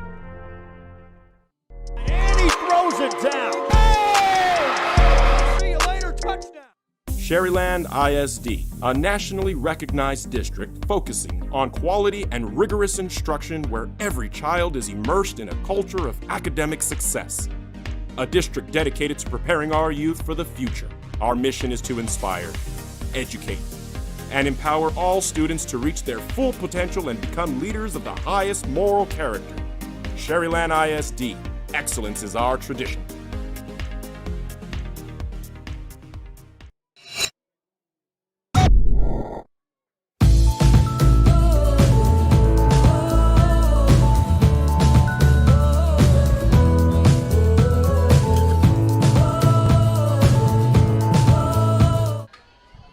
And he throws it down. Hey! See you later, touchdown. Sherryland ISD, a nationally recognized district focusing on quality and rigorous instruction where every child is immersed in a culture of academic success. A district dedicated to preparing our youth for the future. Our mission is to inspire, educate, and empower all students to reach their full potential and become leaders of the highest moral character. Sherryland ISD, excellence is our tradition.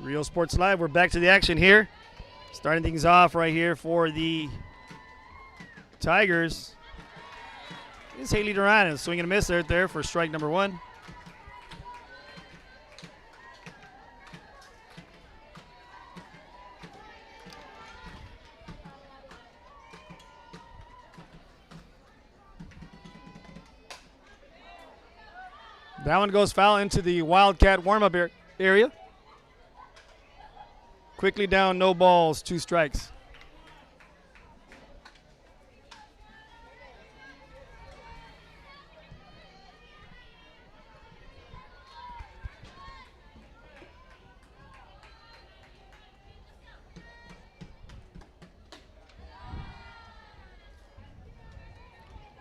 Real Sports Live, we're back to the action here. Starting things off right here for the Tigers. It's Haley Duran, swing and a miss there for strike number 1. That one goes foul into the Wildcat warm-up area. Quickly down, no balls, 2 strikes.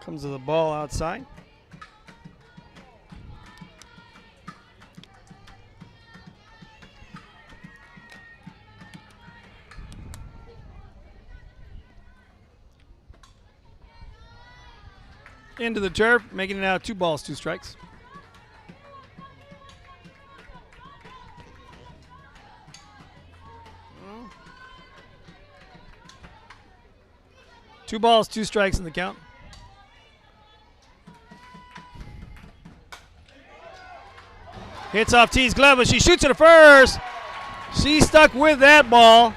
Comes to the ball outside. Into the turf, making it now 2 balls, 2 strikes. Two balls, 2 strikes in the count. Hits off T's glove, but she shoots it to first. She stuck with that ball.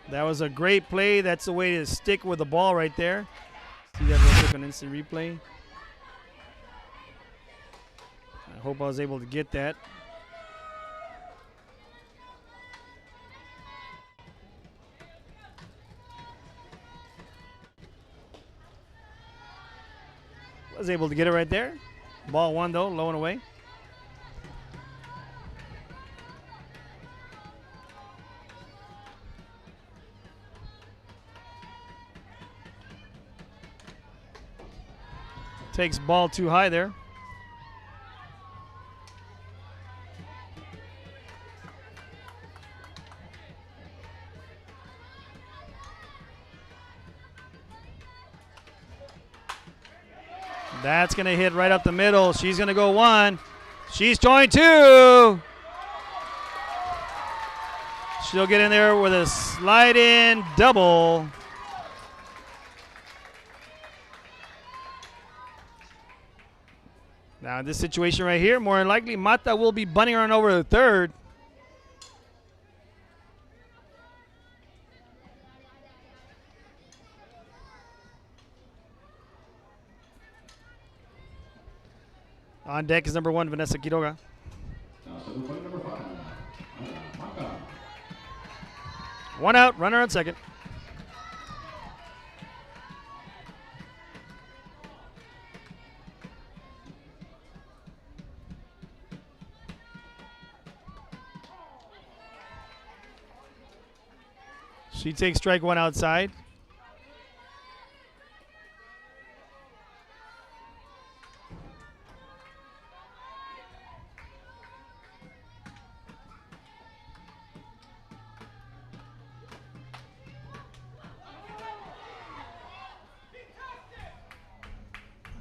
That was a great play. That's the way to stick with the ball right there. See that real quick on instant replay. I hope I was able to get that. Was able to get it right there. Ball 1 though, low and away. Takes ball 2 high there. That's going to hit right up the middle. She's going to go 1. She's going 2. She'll get in there with a slide-in double. Now, in this situation right here, more than likely, Mata will be bunting her on over to third. On deck is number 1, Vanessa Quiroga. Number 5, Mata. 1 out, runner on second. She takes strike 1 outside.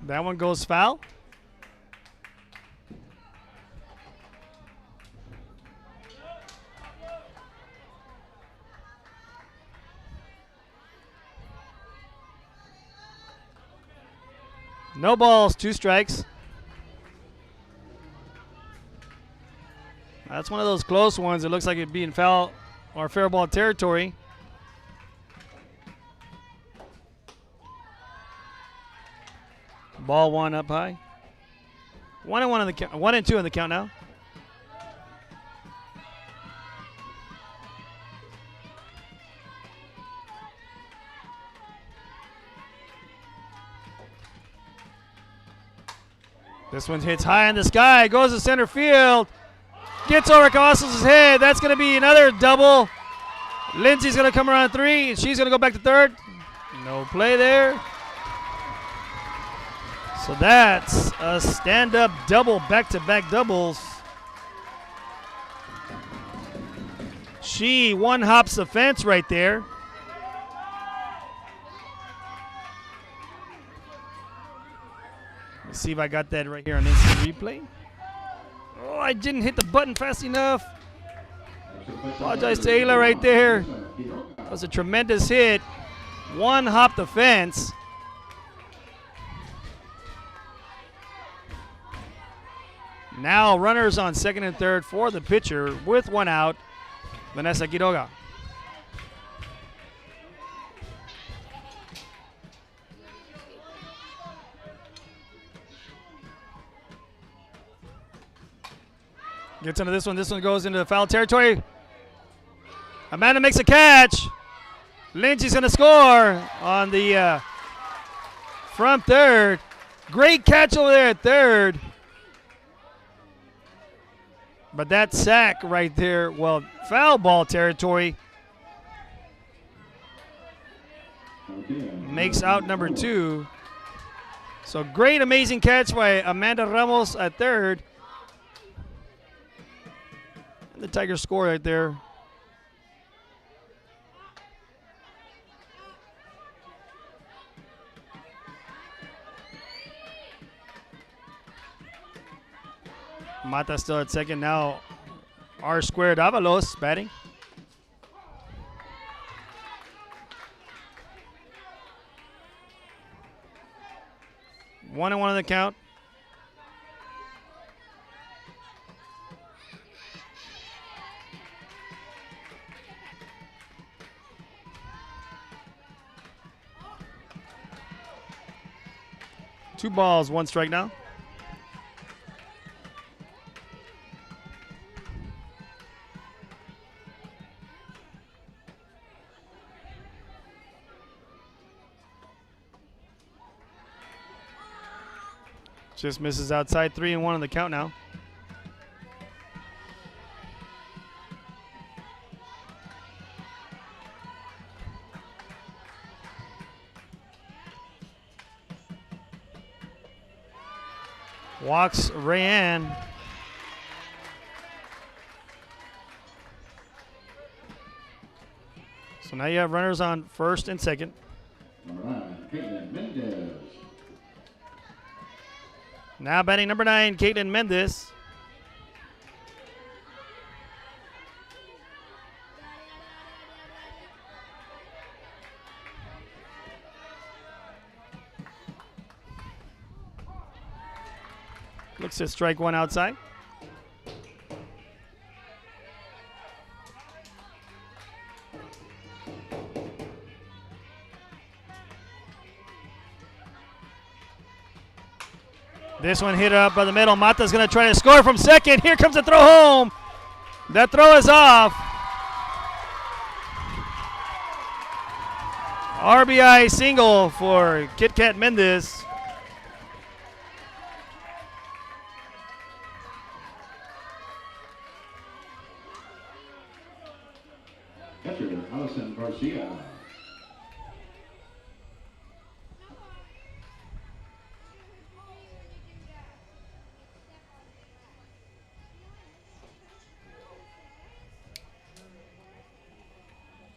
That one goes foul. No balls, 2 strikes. That's one of those close ones. It looks like it'd be in foul or fair ball territory. Ball 1 up high. 1-1 on the count. 1-2 on the count now. This one hits high in the sky, goes to center field, gets over Cavazos' head. That's going to be another double. Lindsay's going to come around 3, and she's going to go back to third. No play there. So that's a stand-up double, back-to-back doubles. She one-hops the fence right there. Let's see if I got that right here on instant replay. Oh, I didn't hit the button fast enough. Apologize to Ayla right there. That was a tremendous hit. One hop the fence. Now runners on second and third for the pitcher with 1 out, Vanessa Quiroga. Gets into this one. This one goes into foul territory. Amanda makes a catch. Lindsay's going to score on the from third. Great catch over there at third. But that sack right there, well, foul ball territory. Makes out number 2. So great, amazing catch by Amanda Ramos at third. And the Tigers score right there. Mata still at second. Now R squared Avalos batting. One and 1 on the count. Two balls, 1 strike now. Just misses outside, 3 and 1 on the count now. Walks Rayanne. So now you have runners on first and second. All right, Caitlin Mendez. Now batting number 9, Caitlin Mendez. Looks to strike one outside. This one hit up by the middle. Mata's going to try to score from second. Here comes the throw home. That throw is off. RBI single for Kit Kat Mendez. Catcher, Allison Garcia.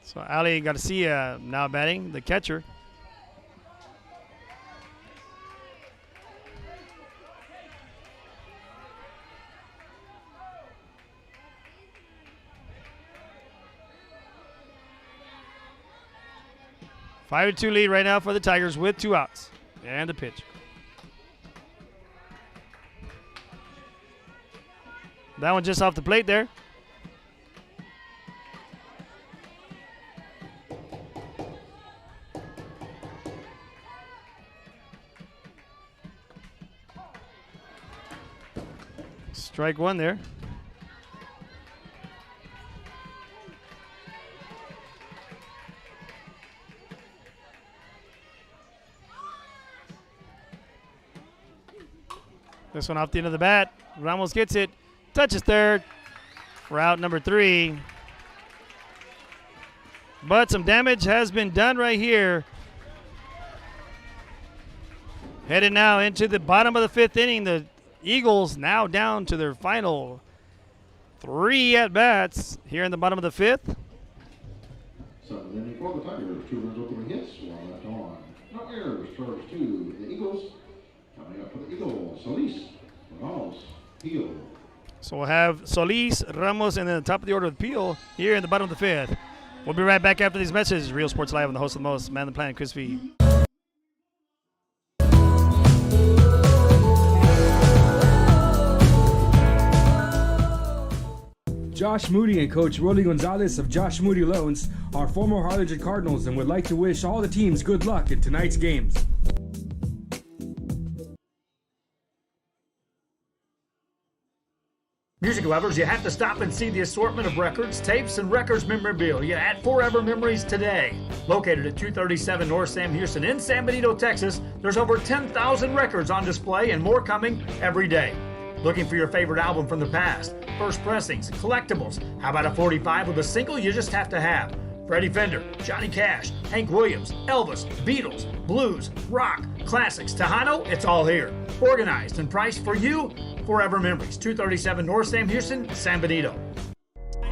So Ali Garcia now batting, the catcher. Five to 2 lead right now for the Tigers with 2 outs. And the pitch. That one just off the plate there. Strike one there. This one off the end of the bat. Ramos gets it. Touches third for out number 3. But some damage has been done right here. Headed now into the bottom of the 5th inning. The Eagles now down to their final 3 at-bats here in the bottom of the 5th. Seventh inning for the Tigers. 2 runs open hits, 1 left on. No errors. Charge to the Eagles. Coming up for the Eagles, Solis, Ramos, Peel. So we'll have Solis, Ramos, and then the top of the order with Peel here in the bottom of the 5th. We'll be right back after these messages. Real Sports Live on the host of the most, Man the Planet, Chris V. Josh Moody and Coach Rolly Gonzalez of Josh Moody Loans are former Harlingen Cardinals and would like to wish all the teams good luck in tonight's games. Music lovers, you have to stop and see the assortment of records, tapes, and records memorabilia at Forever Memories today. Located at 237 North Sam Houston in San Benito, Texas, there's over 10,000 records on display and more coming every day. Looking for your favorite album from the past, first pressings, collectibles. How about a 45 with a single you just have to have? Freddie Fender, Johnny Cash, Hank Williams, Elvis, Beatles, blues, rock, classics, Tejano, it's all here. Organized and priced for you, Forever Memories, 237 North Sam Houston, San Benito.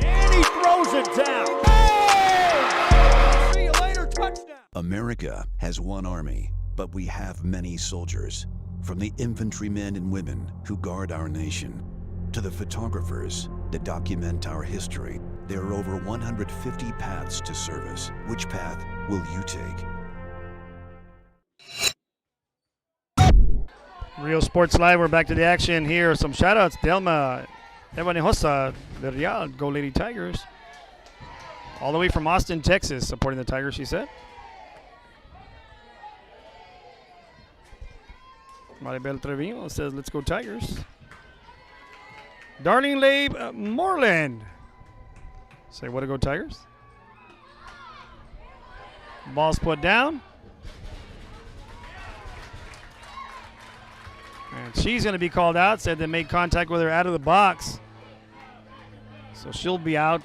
And he throws it down. Oh! See you later, touchdown. America has one army, but we have many soldiers. From the infantrymen and women who guard our nation, to the photographers that document our history, there are over 150 paths to service. Which path will you take? Real Sports Live, we're back to the action here. Some shout-outs. Delma Evanihosa, the Real Go Lady Tigers. All the way from Austin, Texas, supporting the Tigers, she said. Maribel Trevino says, let's go Tigers. Darling Labe Moreland. Say, what to go Tigers? Ball's put down. And she's going to be called out. Said they made contact with her out of the box. So she'll be out.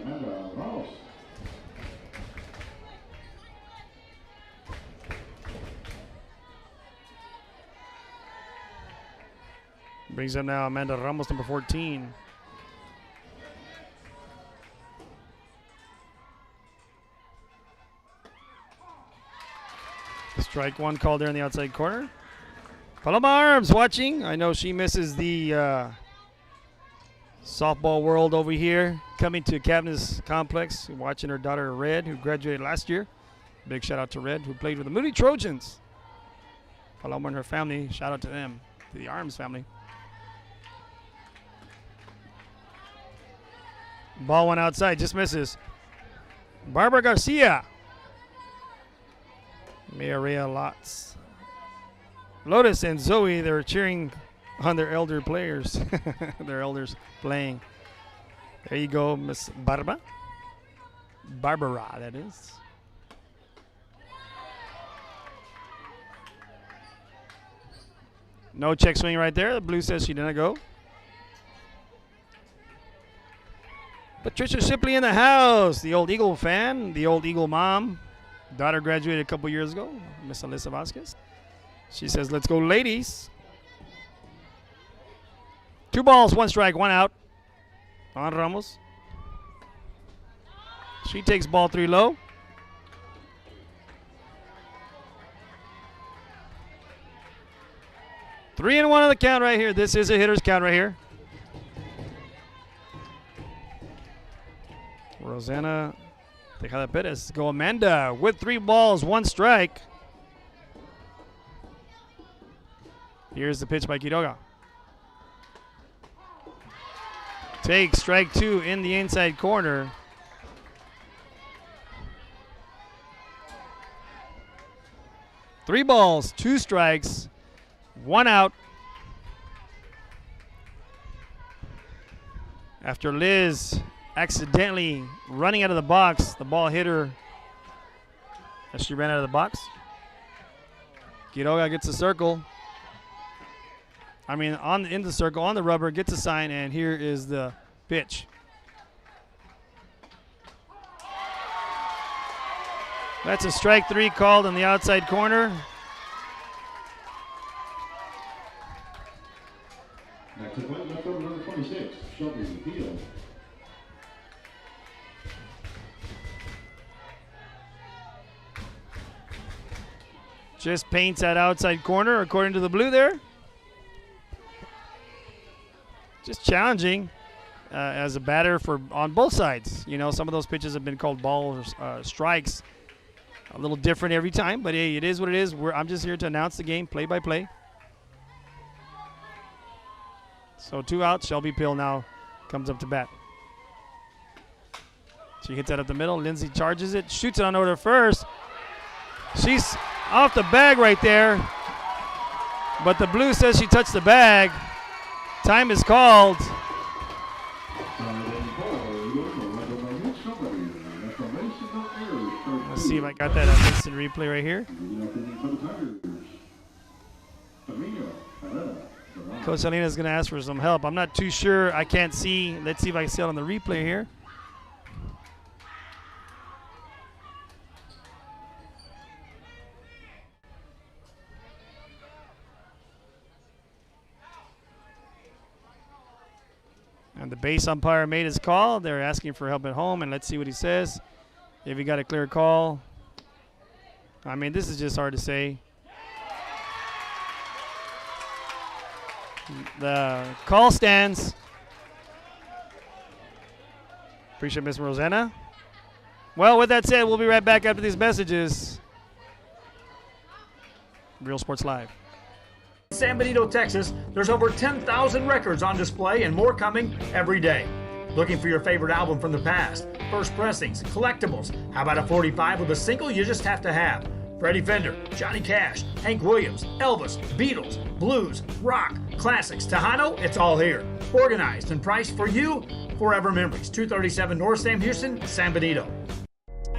Amanda Ramos. Brings up now Amanda Ramos, number 14. Strike one called there in the outside corner. Paloma Arms watching. I know she misses the softball world over here. Coming to Cabinets Complex, watching her daughter Red, who graduated last year. Big shout out to Red, who played with the Moody Trojans. Paloma and her family, shout out to them, to the Arms family. Ball went outside, just misses. Barbara Garcia. Maria Lotus and Zoe, they're cheering on their elder players. Their elders playing. There you go, Miss Barbara, that is. No check swing right there. The blue says she didn't go. Patricia Shipley in the house. The old Eagle fan, the old Eagle mom. Daughter graduated a couple years ago, Miss Alyssa Vasquez. She says, let's go, ladies. 2 balls, 1 strike, 1 out on Ramos. She takes ball 3 low. Three and 1 on the count right here. This is a hitter's count right here. Rosanna Tejada Perez. Go Amanda with 3 balls, 1 strike. Here's the pitch by Quiroga. Take strike 2 in the inside corner. Three balls, 2 strikes, 1 out. After Liz accidentally running out of the box, the ball hit her as she ran out of the box. Quiroga gets a circle. In the circle, on the rubber, gets a sign, and here is the pitch. That's a strike 3 called in the outside corner. Next at bat, left over number 26, Shelby Field. Just paints that outside corner, according to the blue there. Just challenging as a batter on both sides. You know, some of those pitches have been called balls, strikes. A little different every time, but hey, it is what it is. I'm just here to announce the game play by play. So 2 outs. Shelby Pill now comes up to bat. She hits that up the middle. Lindsay charges it, shoots it on over to first. She's off the bag right there, but the blue says she touched the bag. Time is called. Let's see if I got that instant replay right here. Coach Salinas is going to ask for some help. I'm not too sure. I can't see. Let's see if I can see it on the replay here. And the base umpire made his call. They're asking for help at home, and let's see what he says. If he got a clear call. This is just hard to say. The call stands. Appreciate Miss Rosanna. Well, with that said, we'll be right back after these messages. Real Sports Live. San Benito, Texas, there's over 10,000 records on display and more coming every day. Looking for your favorite album from the past? First pressings, collectibles. How about a 45 with a single you just have to have? Freddie Fender, Johnny Cash, Hank Williams, Elvis, Beatles, blues, rock, classics, Tejano, it's all here. Organized and priced for you. Forever Memories, 237 North Sam Houston, San Benito.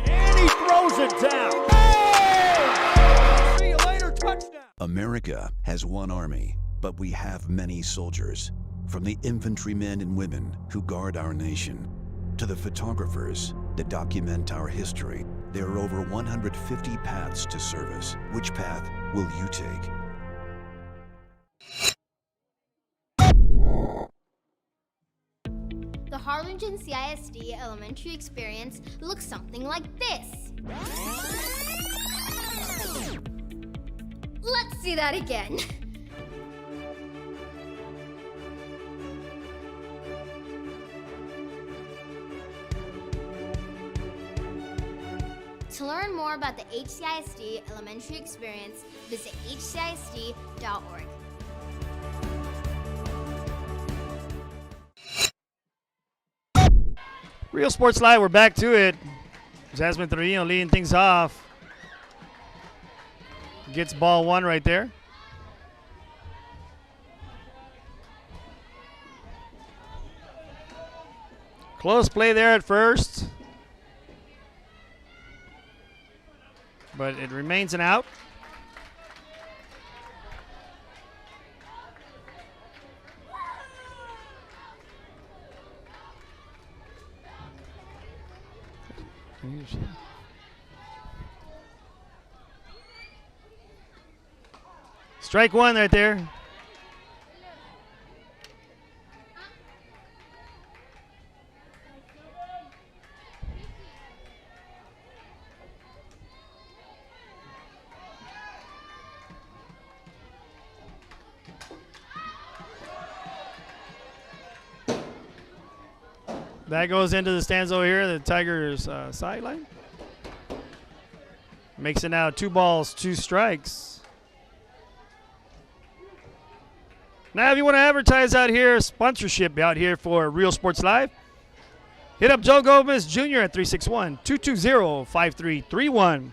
And he throws it down. Oh! See you later, touchdown. America has one army, but we have many soldiers. From the infantrymen and women who guard our nation, to the photographers that document our history, there are over 150 paths to service. Which path will you take? The Harlingen CISD elementary experience looks something like this. Let's see that again. To learn more about the HCISD elementary experience, visit hcisd.org. Real Sports Live, we're back to it. Jasmine Trujillo leading things off. Gets ball one right there. Close play there at first, but it remains an out. Strike one right there. That goes into the stands over here, the Tigers' sideline. Makes it now 2 balls, 2 strikes. Now, if you want to advertise out here, sponsorship out here for Real Sports Live, hit up Joe Gomez Jr. at 361-220-5331.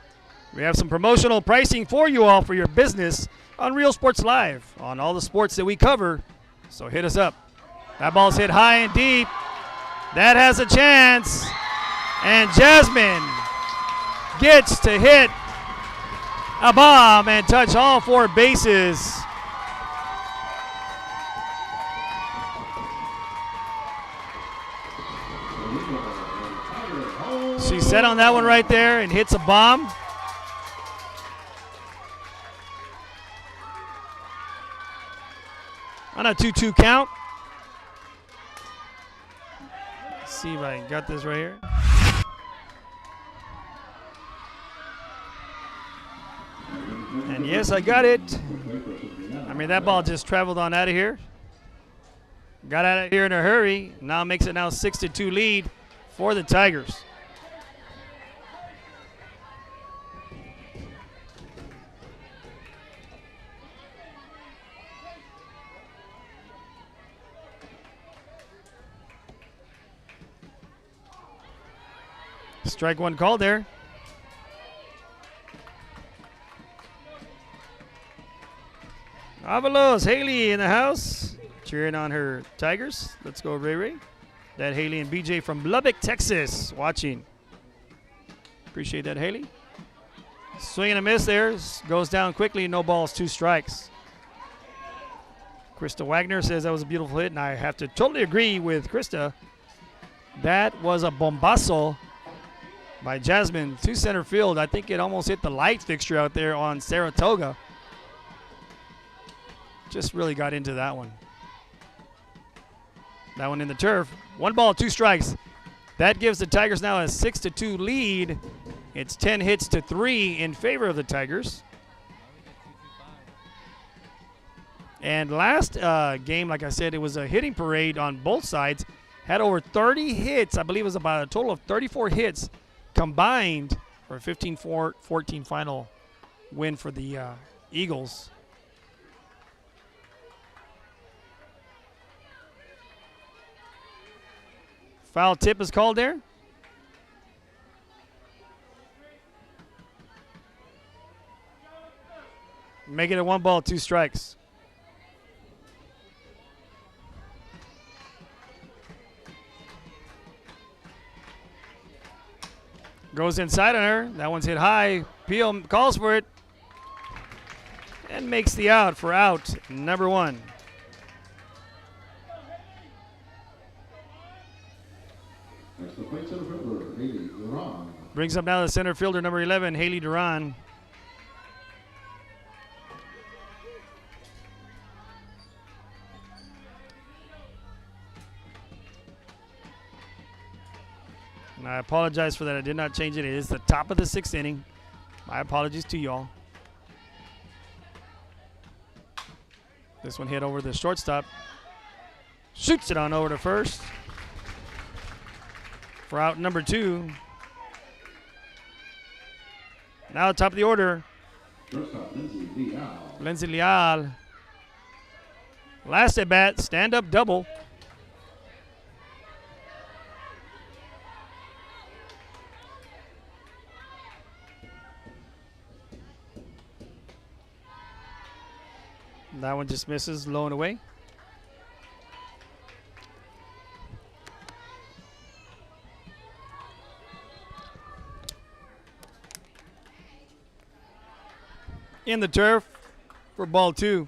We have some promotional pricing for you all for your business on Real Sports Live on all the sports that we cover. So hit us up. That ball's hit high and deep. That has a chance. And Jasmine gets to hit a bomb and touch all 4 bases. She set on that one right there and hits a bomb. On a 2-2 count. Let's see if I got this right here. And yes, I got it. I mean, that ball just traveled on out of here. Got out of here in a hurry. Now makes it now 6-2 lead for the Tigers. Strike one called there. Avalos, Haley in the house, cheering on her Tigers. Let's go, Ray Ray. That Haley and BJ from Lubbock, Texas, watching. Appreciate that, Haley. Swing and a miss there. Goes down quickly. No balls, 2 strikes. Krista Wagner says that was a beautiful hit, and I have to totally agree with Krista. That was a bombazo by Jasmine to center field. I think it almost hit the light fixture out there on Saratoga. Just really got into that one. That one in the turf. 1 ball, 2 strikes. That gives the Tigers now a 6-2 lead. It's 10 hits to 3 in favor of the Tigers. And last game, like I said, it was a hitting parade on both sides. Had over 30 hits. I believe it was about a total of 34 hits combined for a 15-14 final win for the Eagles. Foul tip is called there. Make it a 1 ball, 2 strikes. Goes inside on her. That one's hit high. Peel calls for it and makes the out for out number 1. Next, the plate center fielder, Haley Duran. Brings up now the center fielder, number 11, Haley Duran. And I apologize for that. I did not change it. It is the top of the 6th inning. My apologies to y'all. This one hit over the shortstop. Shoots it on over to first for out number 2. Now top of the order, Lindsay Leal. Last at bat, stand-up double. That one just misses, low and away. In the turf for ball 2.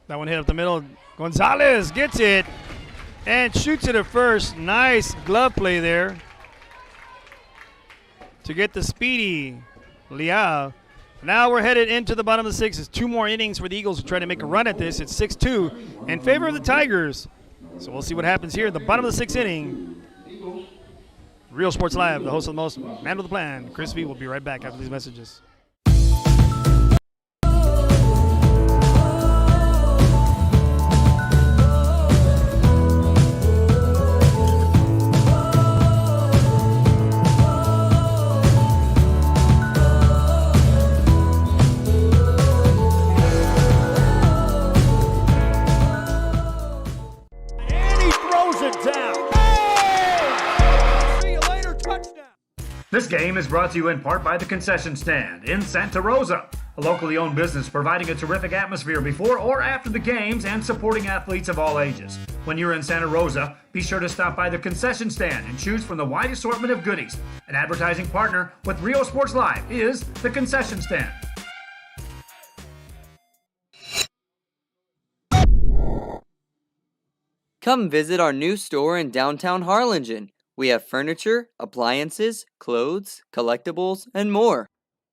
That one hit up the middle. Gonzalez gets it and shoots it at first. Nice glove play there to get the speedy Leal. Now we're headed into the bottom of the 6th. It's 2 more innings for the Eagles to try to make a run at this. It's 6-2 in favor of the Tigers. So we'll see what happens here in the bottom of the 6th inning. Real Sports Live, the host of the most, man with the plan, Chris V, will be right back after these messages. This game is brought to you in part by the Concession Stand in Santa Rosa, a locally owned business providing a terrific atmosphere before or after the games and supporting athletes of all ages. When you're in Santa Rosa, be sure to stop by the Concession Stand and choose from the wide assortment of goodies. An advertising partner with Rio Sports Live is the Concession Stand. Come visit our new store in downtown Harlingen. We have furniture, appliances, clothes, collectibles, and more.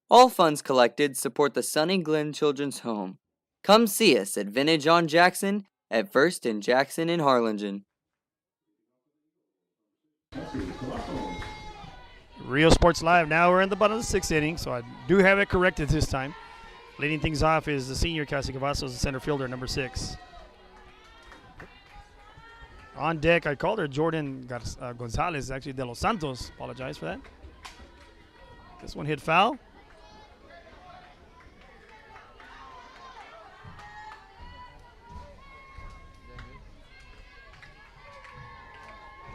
All funds collected support the Sunny Glen Children's Home. Come see us at Vintage on Jackson at First and Jackson in Harlingen. Real Sports Live. Now we're in the bottom of the 6th inning, so I do have it corrected this time. Leading things off is the senior Cassie Cavazos, the center fielder, number 6. On deck, I called her Jordan Gonzalez, actually De Los Santos. Apologize for that. This one hit foul.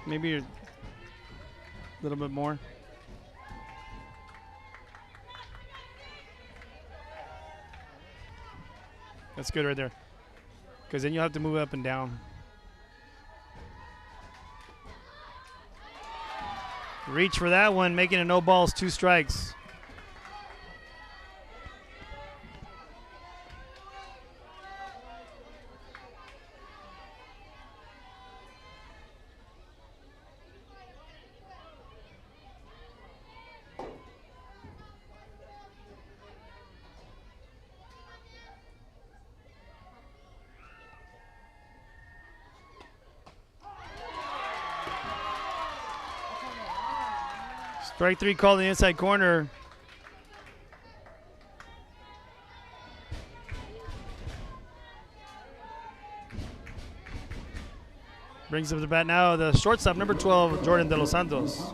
Maybe a little bit more. That's good right there. Because then you'll have to move up and down. Reach for that one, making it no balls, 2 strikes. Strike 3 called in the inside corner. Brings up the bat now the shortstop, number 12, Jordan De Los Santos.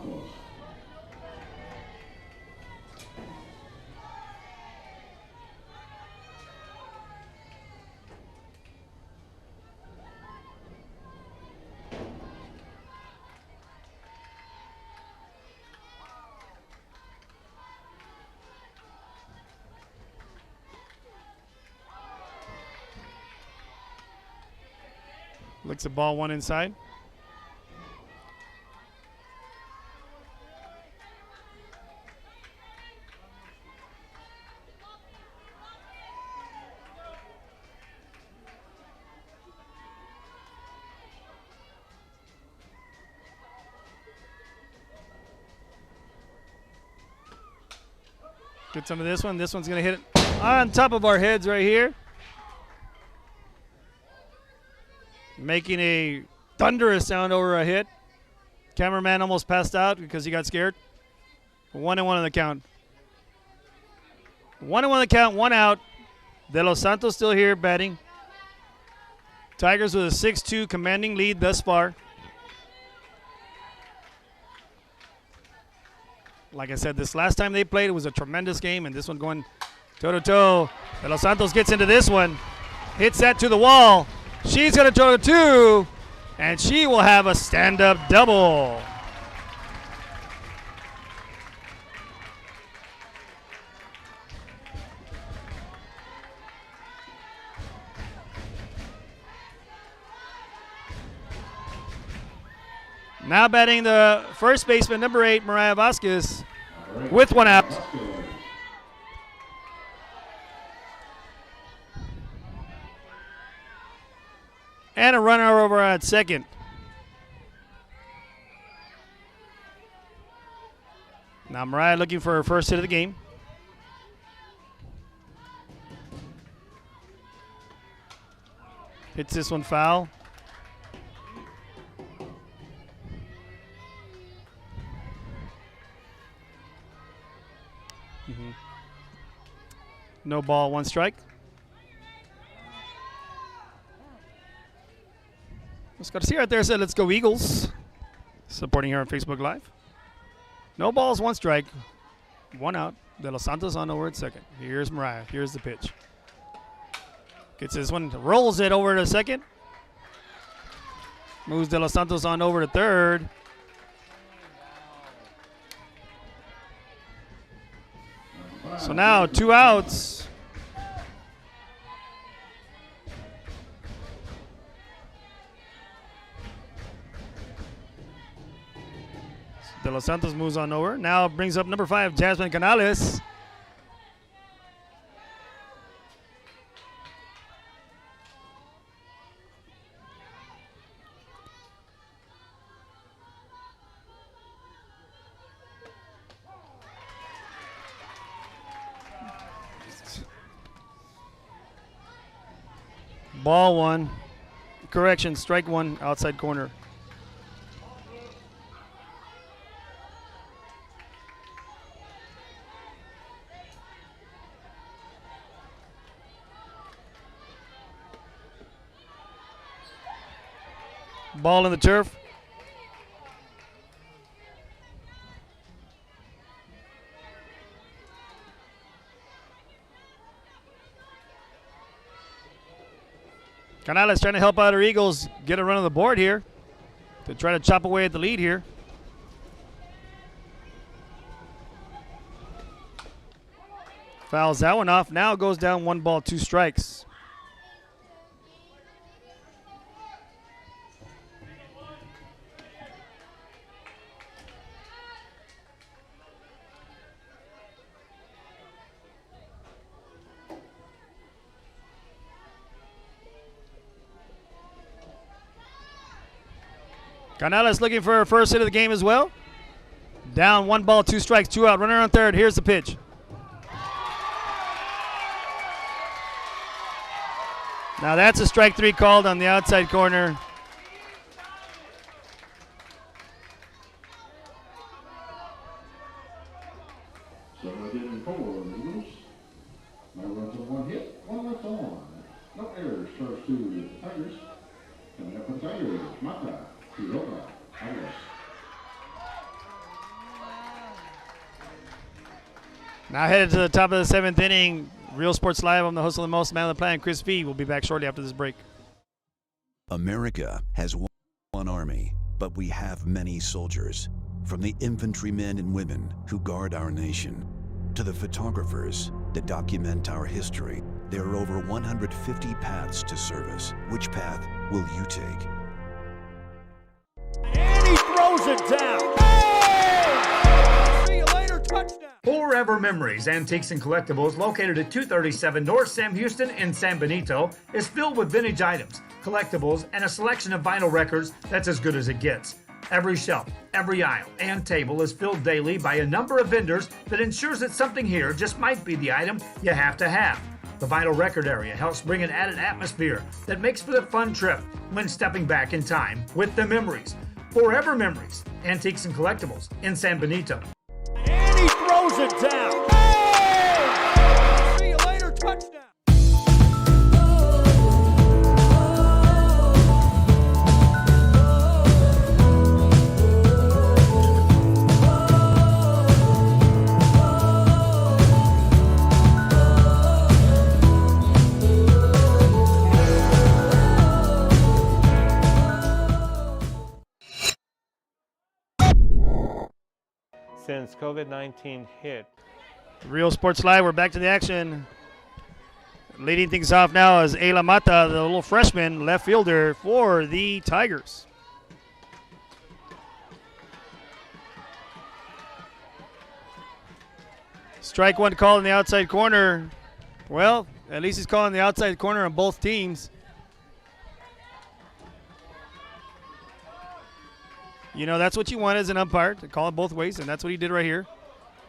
Looks at ball 1 inside. Get some of this one. This one's going to hit it on top of our heads right here. Making a thunderous sound over a hit. Cameraman almost passed out because he got scared. 1-1 on the count. 1-1 on the count, 1 out. De Los Santos still here batting. Tigers with a 6-2 commanding lead thus far. Like I said, this last time they played, it was a tremendous game, and this one going toe-to-toe. De Los Santos gets into this one. Hits that to the wall. She's going to throw 2, and she will have a stand-up double. Now batting the first baseman, number 8, Mariah Vasquez, with 1 out. And a runner over at second. Now Mariah looking for her first hit of the game. Hits this one foul. No ball, 1 strike. Let's go to see right there. Said, "Let's go Eagles." Supporting her on Facebook Live. No balls, 1 strike, 1 out. De Los Santos on over at second. Here's Mariah. Here's the pitch. Gets this one, rolls it over to second. Moves De Los Santos on over to third. So now 2 outs. De Los Santos moves on over. Now brings up number 5, Jasmine Canales. Ball 1. Correction, strike 1, outside corner. Ball in the turf. Canales trying to help out her Eagles get a run on the board here to try to chop away at the lead here. Fouls that one off. Now goes down 1 ball, 2 strikes. Canales looking for her first hit of the game as well. Down 1 ball, 2 strikes, 2 out. Runner on third. Here's the pitch. Now that's a strike 3 called on the outside corner. So again, 4 Eagles. No runs on 1 hit, 1 left on. No errors. First 2 the Tigers. Coming up with the Tigers, Mata. Now headed to the top of the 7th inning. Real Sports Live. I'm the host of the most, man of the plan, Chris V. We'll be back shortly after this break. America has one army, but we have many soldiers. From the infantrymen and women who guard our nation, to the photographers that document our history, there are over 150 paths to service. Which path will you take? And he throws it down. Hey! See you later, touchdown. Forever Memories, Antiques and Collectibles, located at 237 North Sam Houston in San Benito, is filled with vintage items, collectibles, and a selection of vinyl records that's as good as it gets. Every shelf, every aisle, and table is filled daily by a number of vendors that ensures that something here just might be the item you have to have. The vinyl record area helps bring an added atmosphere that makes for the fun trip when stepping back in time with the memories. Forever Memories, Antiques and Collectibles in San Benito. And he throws it down. Hey! See you later, touchdown. Since COVID-19 hit, Real Sports Live, we're back to the action. Leading things off now is Ayla Mata, the little freshman left fielder for the Tigers. Strike one call in the outside corner. Well, at least he's calling the outside corner on both teams. You know, that's what you want as an umpire, to call it both ways, and that's what he did right here.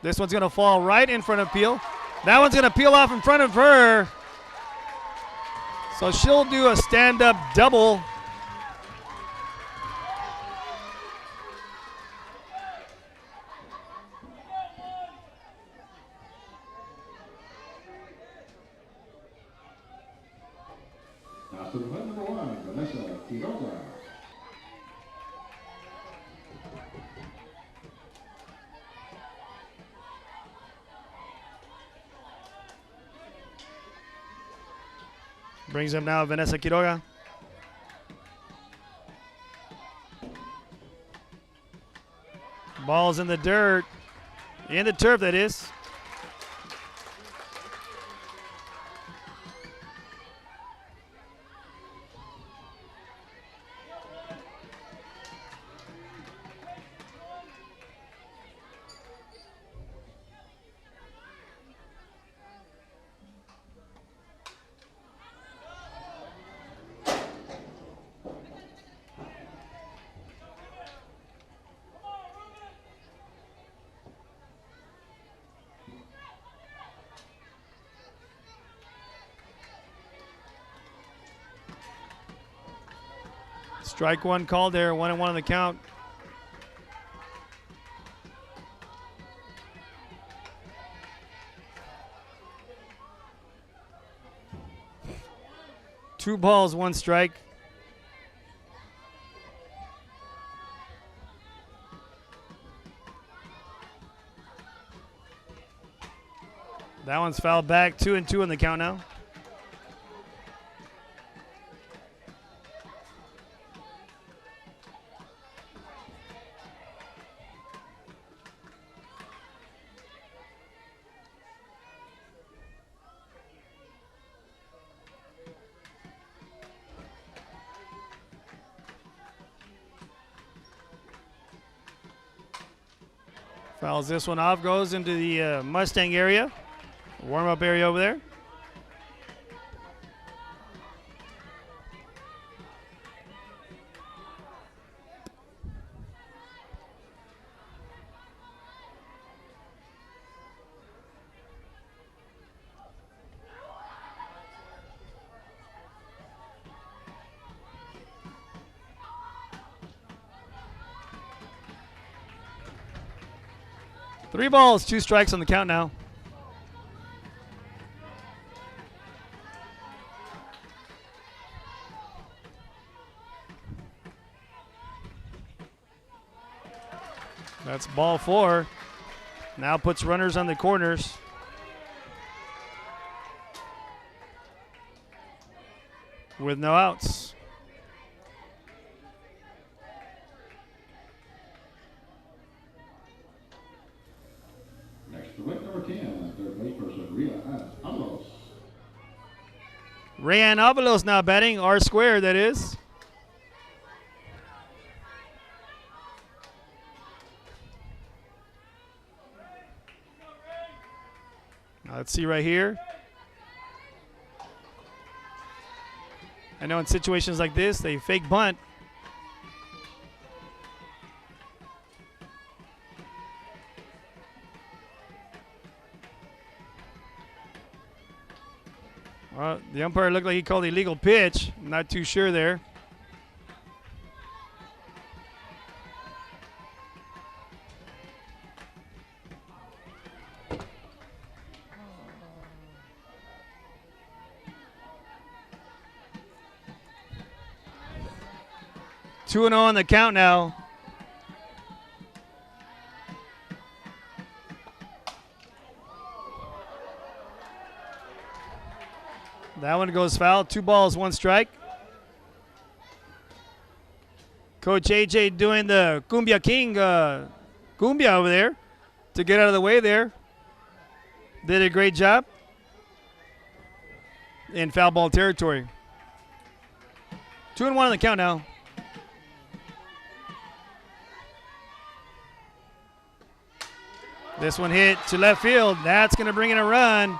This one's going to fall right in front of Peel. That one's going to peel off in front of her. So she'll do a stand-up double. Now, so number 1, Vanessa Quiroga. Brings up now Vanessa Quiroga. Ball's in the dirt. In the turf, that is. Strike one called there, 1-1 on the count. Two balls, one strike. That one's fouled back, 2-2 on the count now. Fouls this one off, goes into the Mustang area, warm-up area over there. Three balls, two strikes on the count now. That's ball 4. Now puts runners on the corners. With no outs. Next to win number 10, third base person, Rhea Avalos. Rayanne Avalos now batting, R squared that is. Now let's see right here. I know in situations like this, they fake bunt. Well, the umpire looked like he called the illegal pitch. Not too sure there. Two and 0 on the count now. That one goes foul. 2 balls, 1 strike. Coach AJ doing the Cumbia King cumbia over there to get out of the way there. Did a great job in foul ball territory. 2 and 1 on the count now. This one hit to left field. That's going to bring in a run.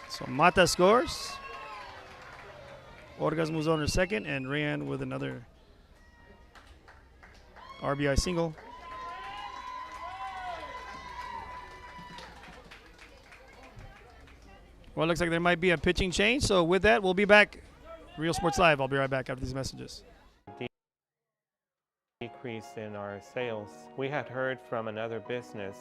So Mata scores. Orgas moves on to second, and Rayan with another RBI single. Well, it looks like there might be a pitching change. So with that, we'll be back. Real Sports Live. I'll be right back after these messages. Decrease in our sales. We had heard from another business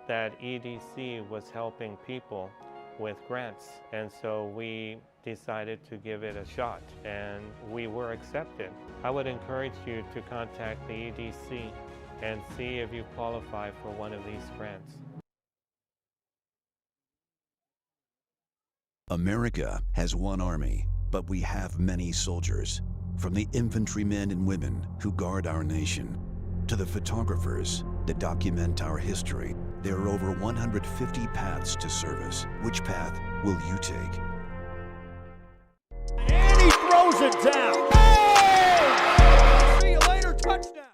that EDC was helping people with grants, and so we decided to give it a shot, and we were accepted. I would encourage you to contact the EDC and see if you qualify for one of these grants. America has one army, but we have many soldiers. From the infantrymen and women who guard our nation, to the photographers that document our history, there are over 150 paths to service. Which path will you take? And he throws it down. Hey! See you later, touchdown.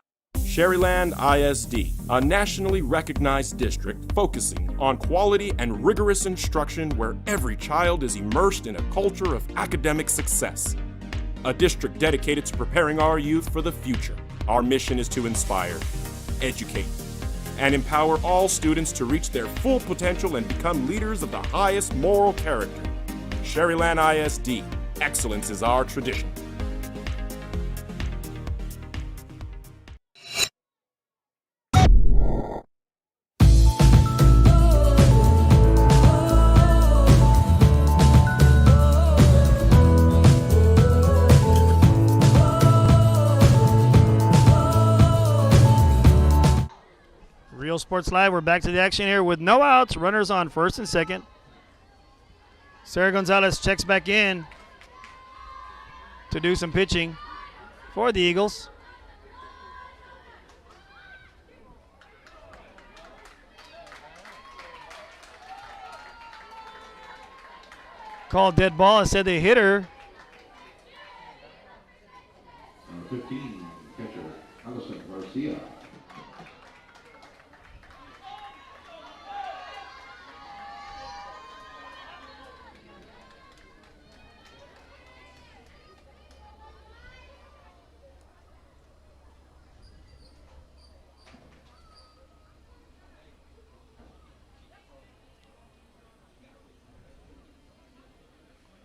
Sherryland ISD, a nationally recognized district focusing on quality and rigorous instruction where every child is immersed in a culture of academic success. A district dedicated to preparing our youth for the future. Our mission is to inspire, educate, and empower all students to reach their full potential and become leaders of the highest moral character. Sherryland ISD, excellence is our tradition. Real Sports Live, we're back to the action here with no outs, runners on first and second. Sarah Gonzalez checks back in to do some pitching for the Eagles. Called dead ball. I said they hit her. Number 15, catcher, Allison Garcia.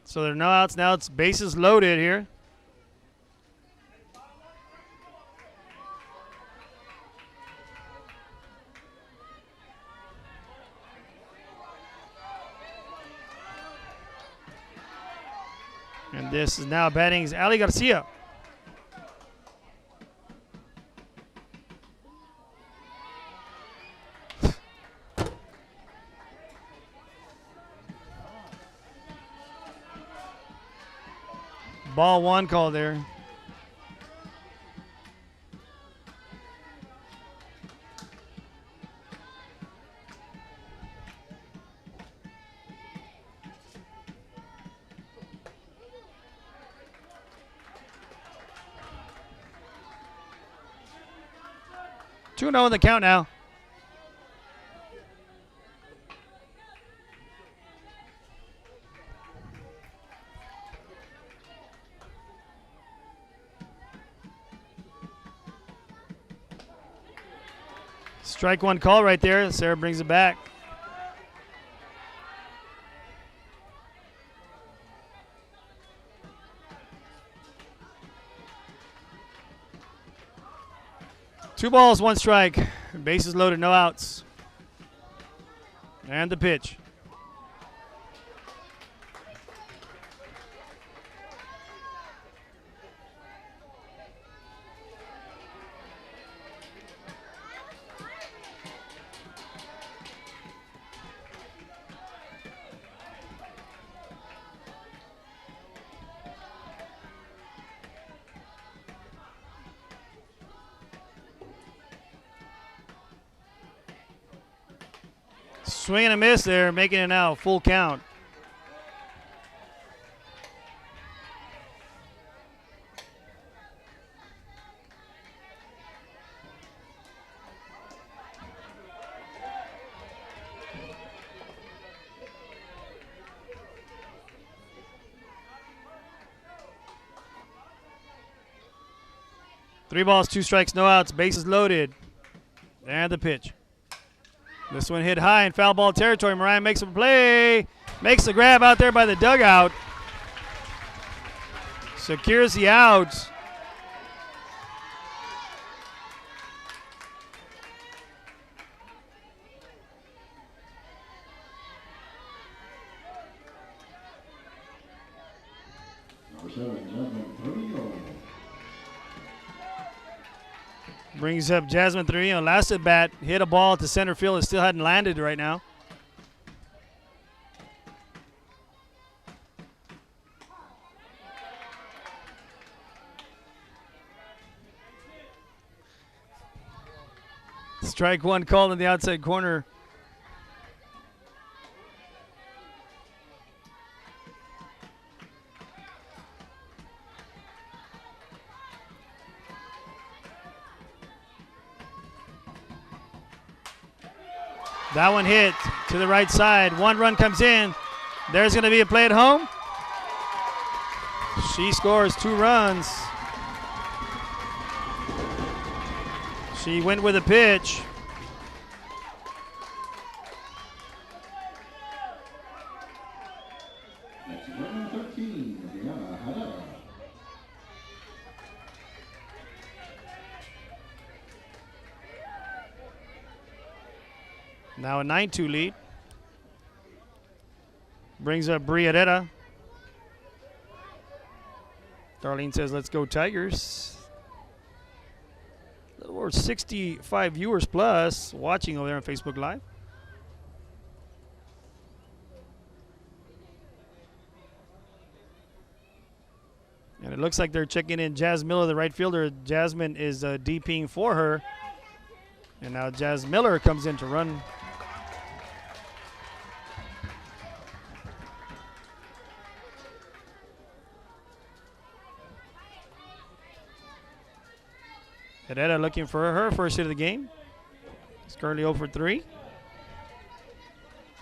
So there are no outs. Now it's bases loaded here. And this is now batting is Ali Garcia. Ball one call there. Two 2-0 in the count now. Strike one call right there. Sarah brings it back. Two balls, one strike. Bases loaded, no outs. And the pitch. Swing and a miss there, making it now full count. Three balls, two strikes, no outs, bases loaded. And the pitch. This one hit high in foul ball territory. Moran makes a play. Makes the grab out there by the dugout. Secures the out. Number 7, Jasmine Trujillo. Brings up Jasmine Trujillo. Last at bat, hit a ball to center field. It still hadn't landed right now. Strike one called in the outside corner. That one hit to the right side. One run comes in. There's going to be a play at home. She scores 2 runs. She went with a pitch. Next, number 13, Brianna Hadada. Now a 9-2 lead. Brings up Brianna. Darlene says, let's go Tigers. A little over 65 viewers plus watching over there on Facebook Live. And it looks like they're checking in Jazz Miller, the right fielder. Jasmine is DPing for her. And now Jazz Miller comes in to run. Herrera looking for her first hit of the game. It's currently 0 for 3.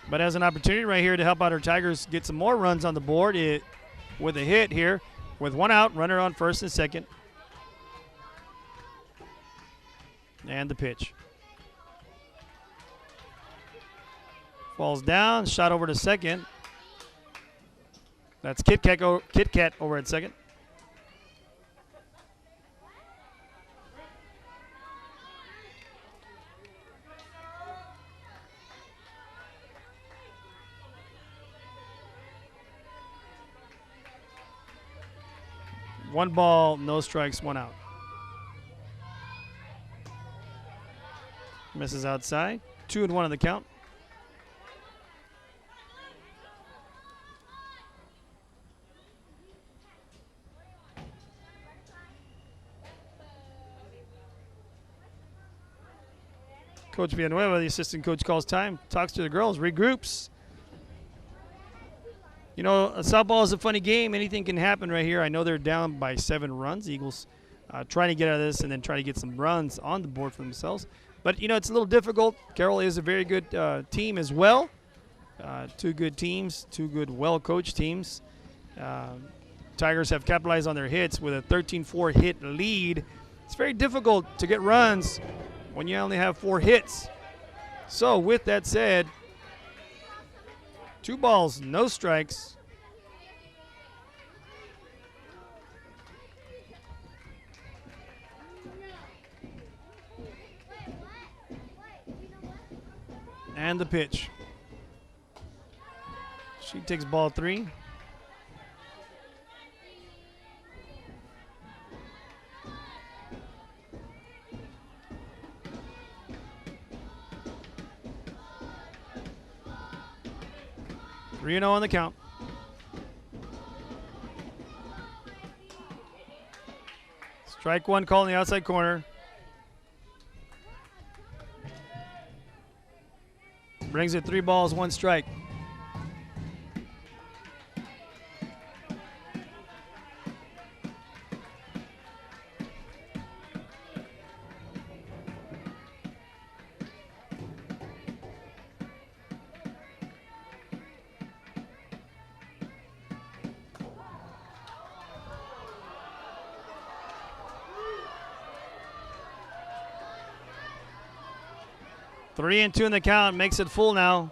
But has an opportunity right here to help out her Tigers get some more runs on the board with a hit here. With 1 out, runner on first and second. And the pitch. Falls down, shot over to second. That's Kit Kat over at second. One ball, no strikes, 1 out. Misses outside. 2-1 on the count. Coach Villanueva, the assistant coach, calls time, talks to the girls, regroups. You know, softball is a funny game. Anything can happen right here. I know they're down by 7 runs. Eagles trying to get out of this and then try to get some runs on the board for themselves. But, you know, it's a little difficult. Carroll is a very good team as well. 2 good teams, 2 good, well-coached teams. Tigers have capitalized on their hits with a 13-4 hit lead. It's very difficult to get runs when you only have 4 hits. So with that said, 2 balls, no strikes. And the pitch. She takes ball 3. Three and 0 on the count. Strike 1 call in the outside corner. Brings it 3 balls, 1 strike. Three and 2 in the count, makes it full now.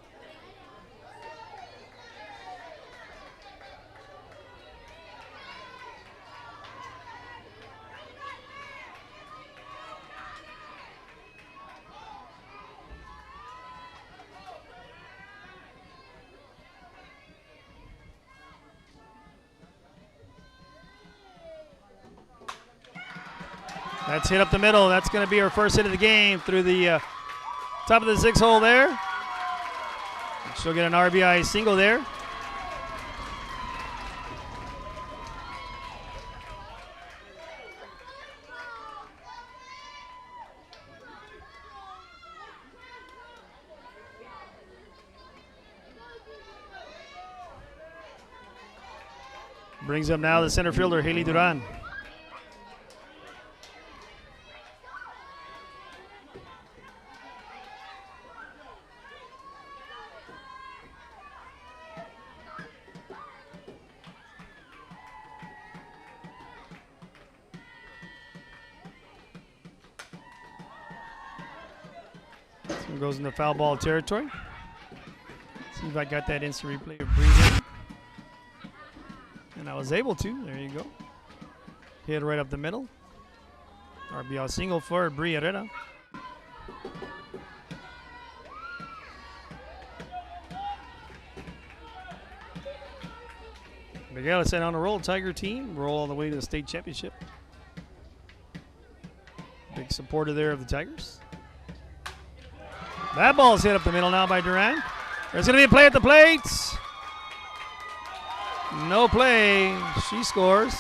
That's hit up the middle. That's going to be her first hit of the game through the top of the 6 hole there. She'll get an RBI single there. Brings up now the center fielder, Haley Duran. Goes into foul ball territory. See if I got that instant replay of breathing. And I was able to. There you go. Hit right up the middle. RBI single for Bri Herrera. Miguel is set on a roll. Tiger team roll all the way to the state championship. Big supporter there of the Tigers. That ball is hit up the middle now by Duran. There's going to be a play at the plate. No play. She scores.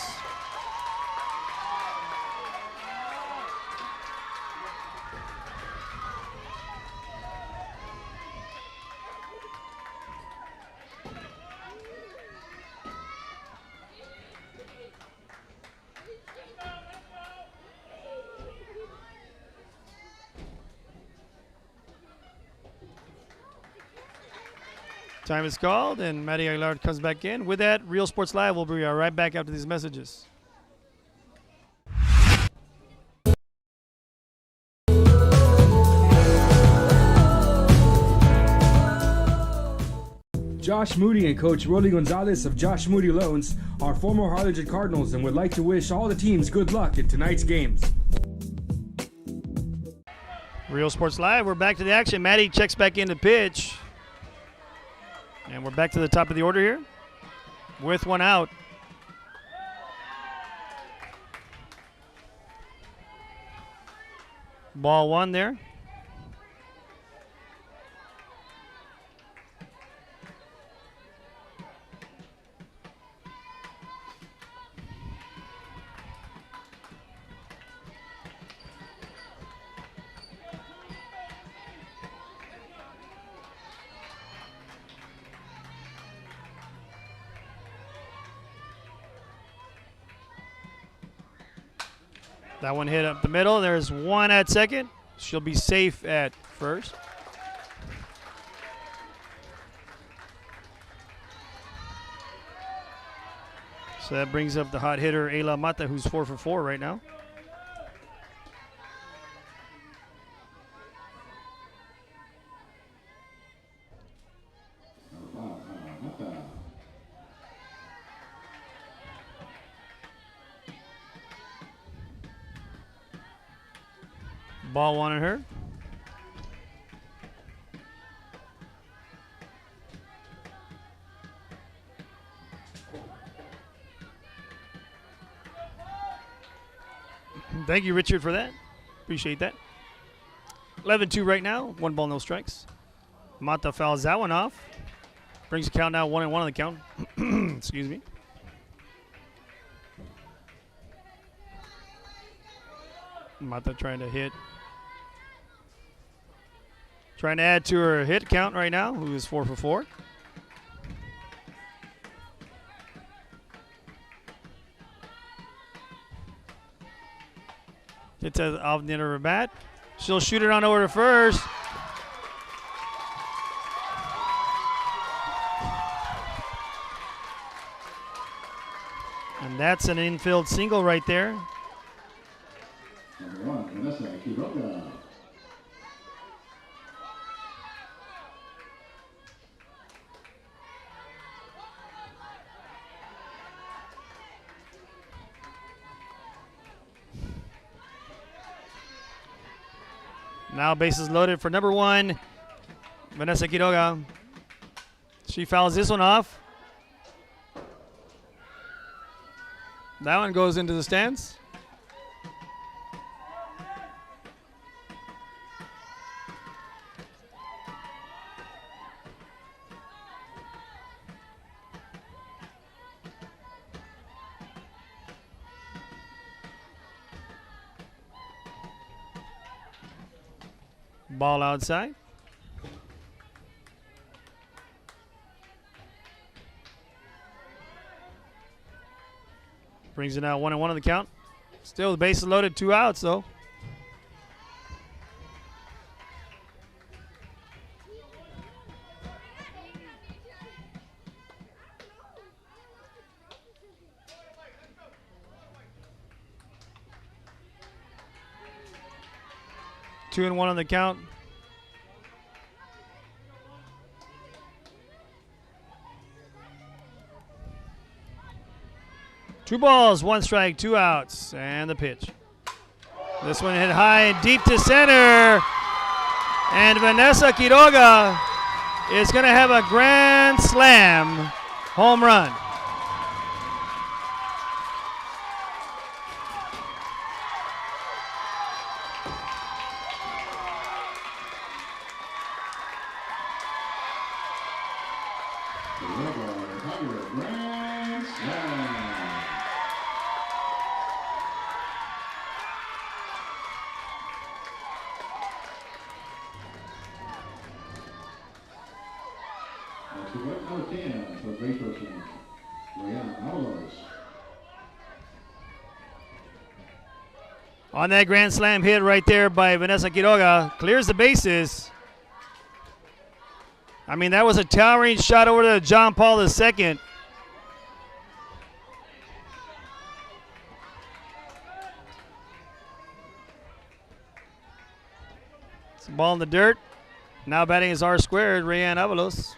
Time is called, and Maddie Aguilar comes back in. With that, Real Sports Live will be right back after these messages. Josh Moody and Coach Rolly Gonzalez of Josh Moody Loans are former Harlingen Cardinals and would like to wish all the teams good luck in tonight's games. Real Sports Live, we're back to the action. Maddie checks back in to pitch. And we're back to the top of the order here with 1 out. Ball 1 there. That one hit up the middle. There's 1 at second. She'll be safe at first. So that brings up the hot hitter, Ayla Mata, who's 4 for 4 right now. Ball one on her. Thank you, Richard, for that. Appreciate that. 11-2 right now. 1 ball, no strikes. Mata fouls that one off. Brings the count now 1-1 on the count. Excuse me. Mata trying to hit. Trying to add to her hit count right now, who is 4 for 4. Hits it off the end of her bat. She'll shoot it on over to first. And that's an infield single right there. Number 1, Vanessa Quiroga. Now bases loaded for number 1, Vanessa Quiroga. She fouls this one off. That one goes into the stands. Ball outside. Brings it now 1-1 on the count. Still the bases loaded, 2 outs though. Two and 1 on the count. Two balls, 1 strike, 2 outs, and the pitch. This one hit high and deep to center, and Vanessa Quiroga is going to have a grand slam home run. On that grand slam hit right there by Vanessa Quiroga, clears the bases. I mean, that was a towering shot over to John Paul II. It's a ball in the dirt. Now batting is R squared, Rayanne Avalos.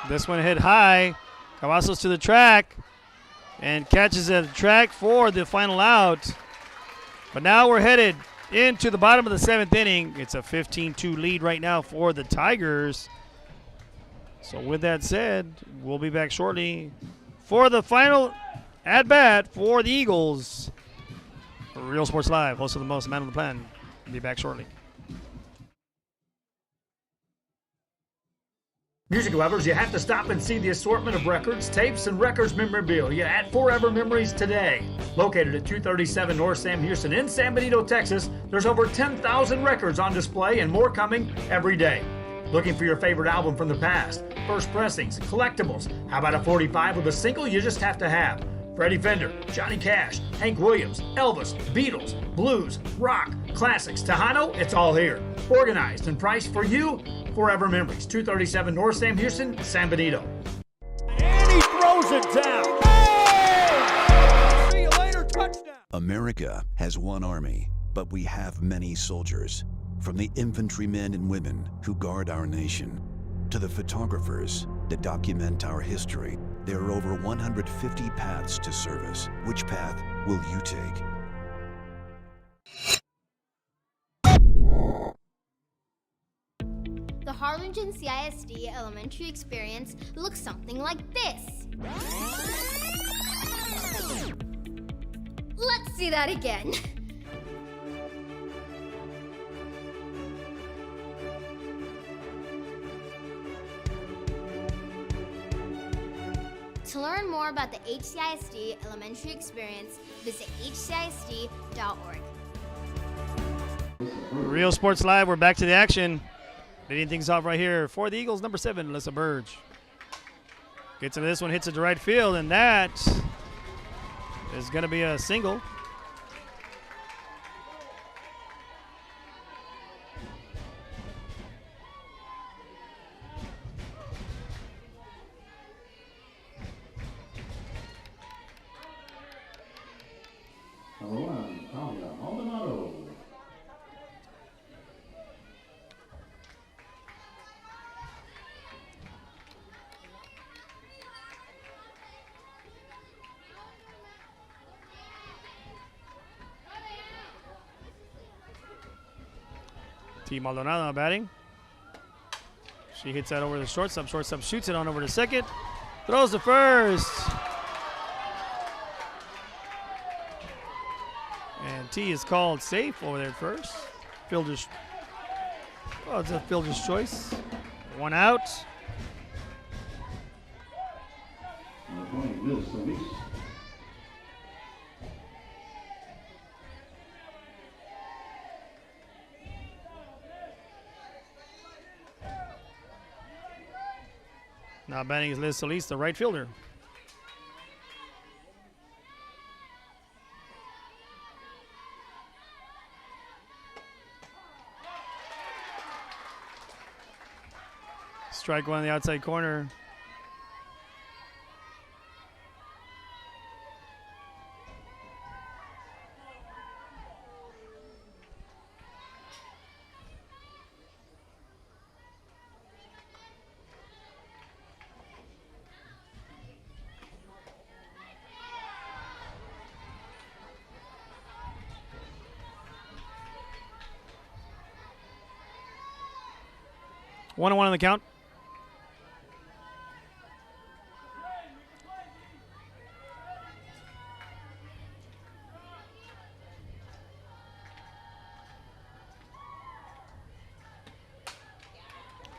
This one hit high. Cavazos to the track and catches at the track for the final out. But now we're headed into the bottom of the 7th inning. It's a 15-2 lead right now for the Tigers. So with that said, we'll be back shortly for the final at-bat for the Eagles. Real Sports Live, host of the most, man on the plan. Be back shortly. Music lovers, you have to stop and see the assortment of records, tapes, and records memorabilia at Forever Memories today. Located at 237 North Sam Houston in San Benito, Texas, there's over 10,000 records on display and more coming every day. Looking for your favorite album from the past, first pressings, collectibles, how about a 45 with a single you just have to have? Freddie Fender, Johnny Cash, Hank Williams, Elvis, Beatles, blues, rock, classics, Tejano, it's all here. Organized and priced for you. Forever Memories, 237 North Sam Houston, San Benito. And he throws it down. Hey! See you later, touchdown. America has one army, but we have many soldiers. From the infantrymen and women who guard our nation, to the photographers, to document our history. There are over 150 paths to service. Which path will you take? The Harlingen CISD elementary experience looks something like this. Let's see that again. To learn more about the HCISD elementary experience, visit hcisd.org. Real Sports Live, we're back to the action. Leading things off right here for the Eagles, number 7, Alyssa Burge. Gets into this one, hits it to right field, and that is going to be a single. Number 1, Talia Maldonado. T. Maldonado batting. She hits that over the shortstop. Shortstop shoots it on over to second. Throws to first. And T is called safe over there at first. Fielder's, oh, it's a fielder's choice. One out. Number 20, Liz Solis. Now batting is Liz Solis, the right fielder. Strike one in the outside corner. One and one on the count.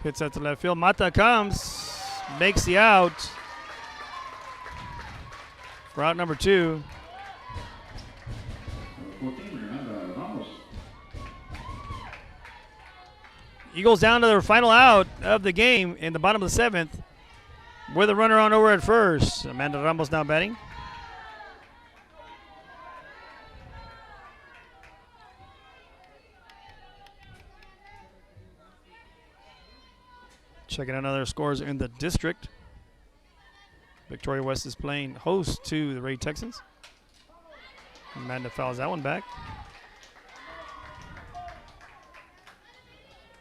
Hits out to left field. Mata comes, makes the out for out number 2. Number 14, Miranda Ramos. Eagles down to their final out of the game in the bottom of the 7th with a runner on over at first. Amanda Ramos now batting. Checking out other scores in the district. Victoria West is playing host to the Ray Texans. Amanda fouls that one back.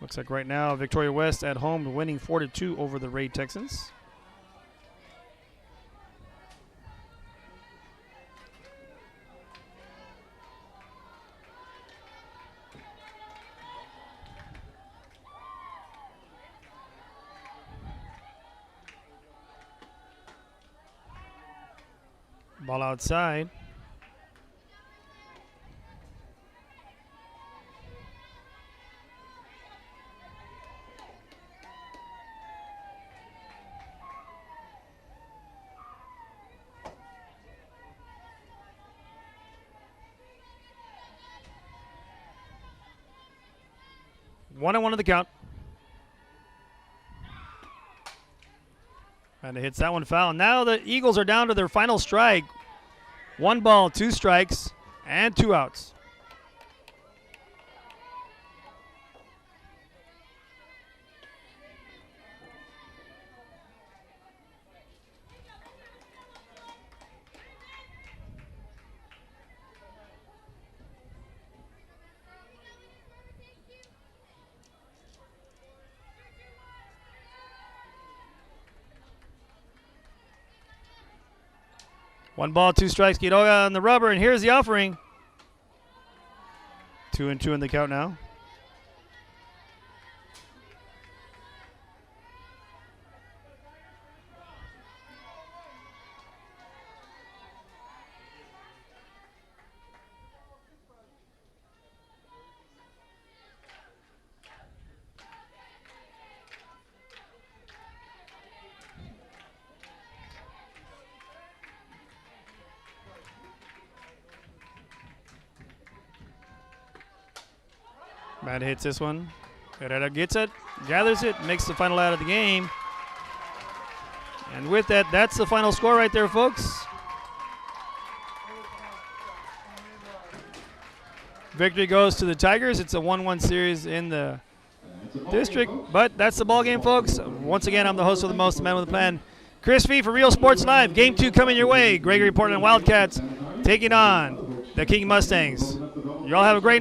Looks like right now Victoria West at home winning 4-2 over the Ray Texans. Ball outside. One and one on the count. And it hits that one foul. Now the Eagles are down to their final strike. 1 ball, 2 strikes, and 2 outs. 1 ball, 2 strikes. Quiroga on the rubber, and here's the offering. 2-2 in the count now. Matt hits this one. Herrera gets it, gathers it, makes the final out of the game. And with that, that's the final score right there, folks. Victory goes to the Tigers. It's a 1-1 series in the district, but that's the ball game, folks. Once again, I'm the host of the most, the man with a plan, Chris V for Real Sports Live. Game 2 coming your way. Gregory Portland Wildcats taking on the King Mustangs. Y'all have a great night.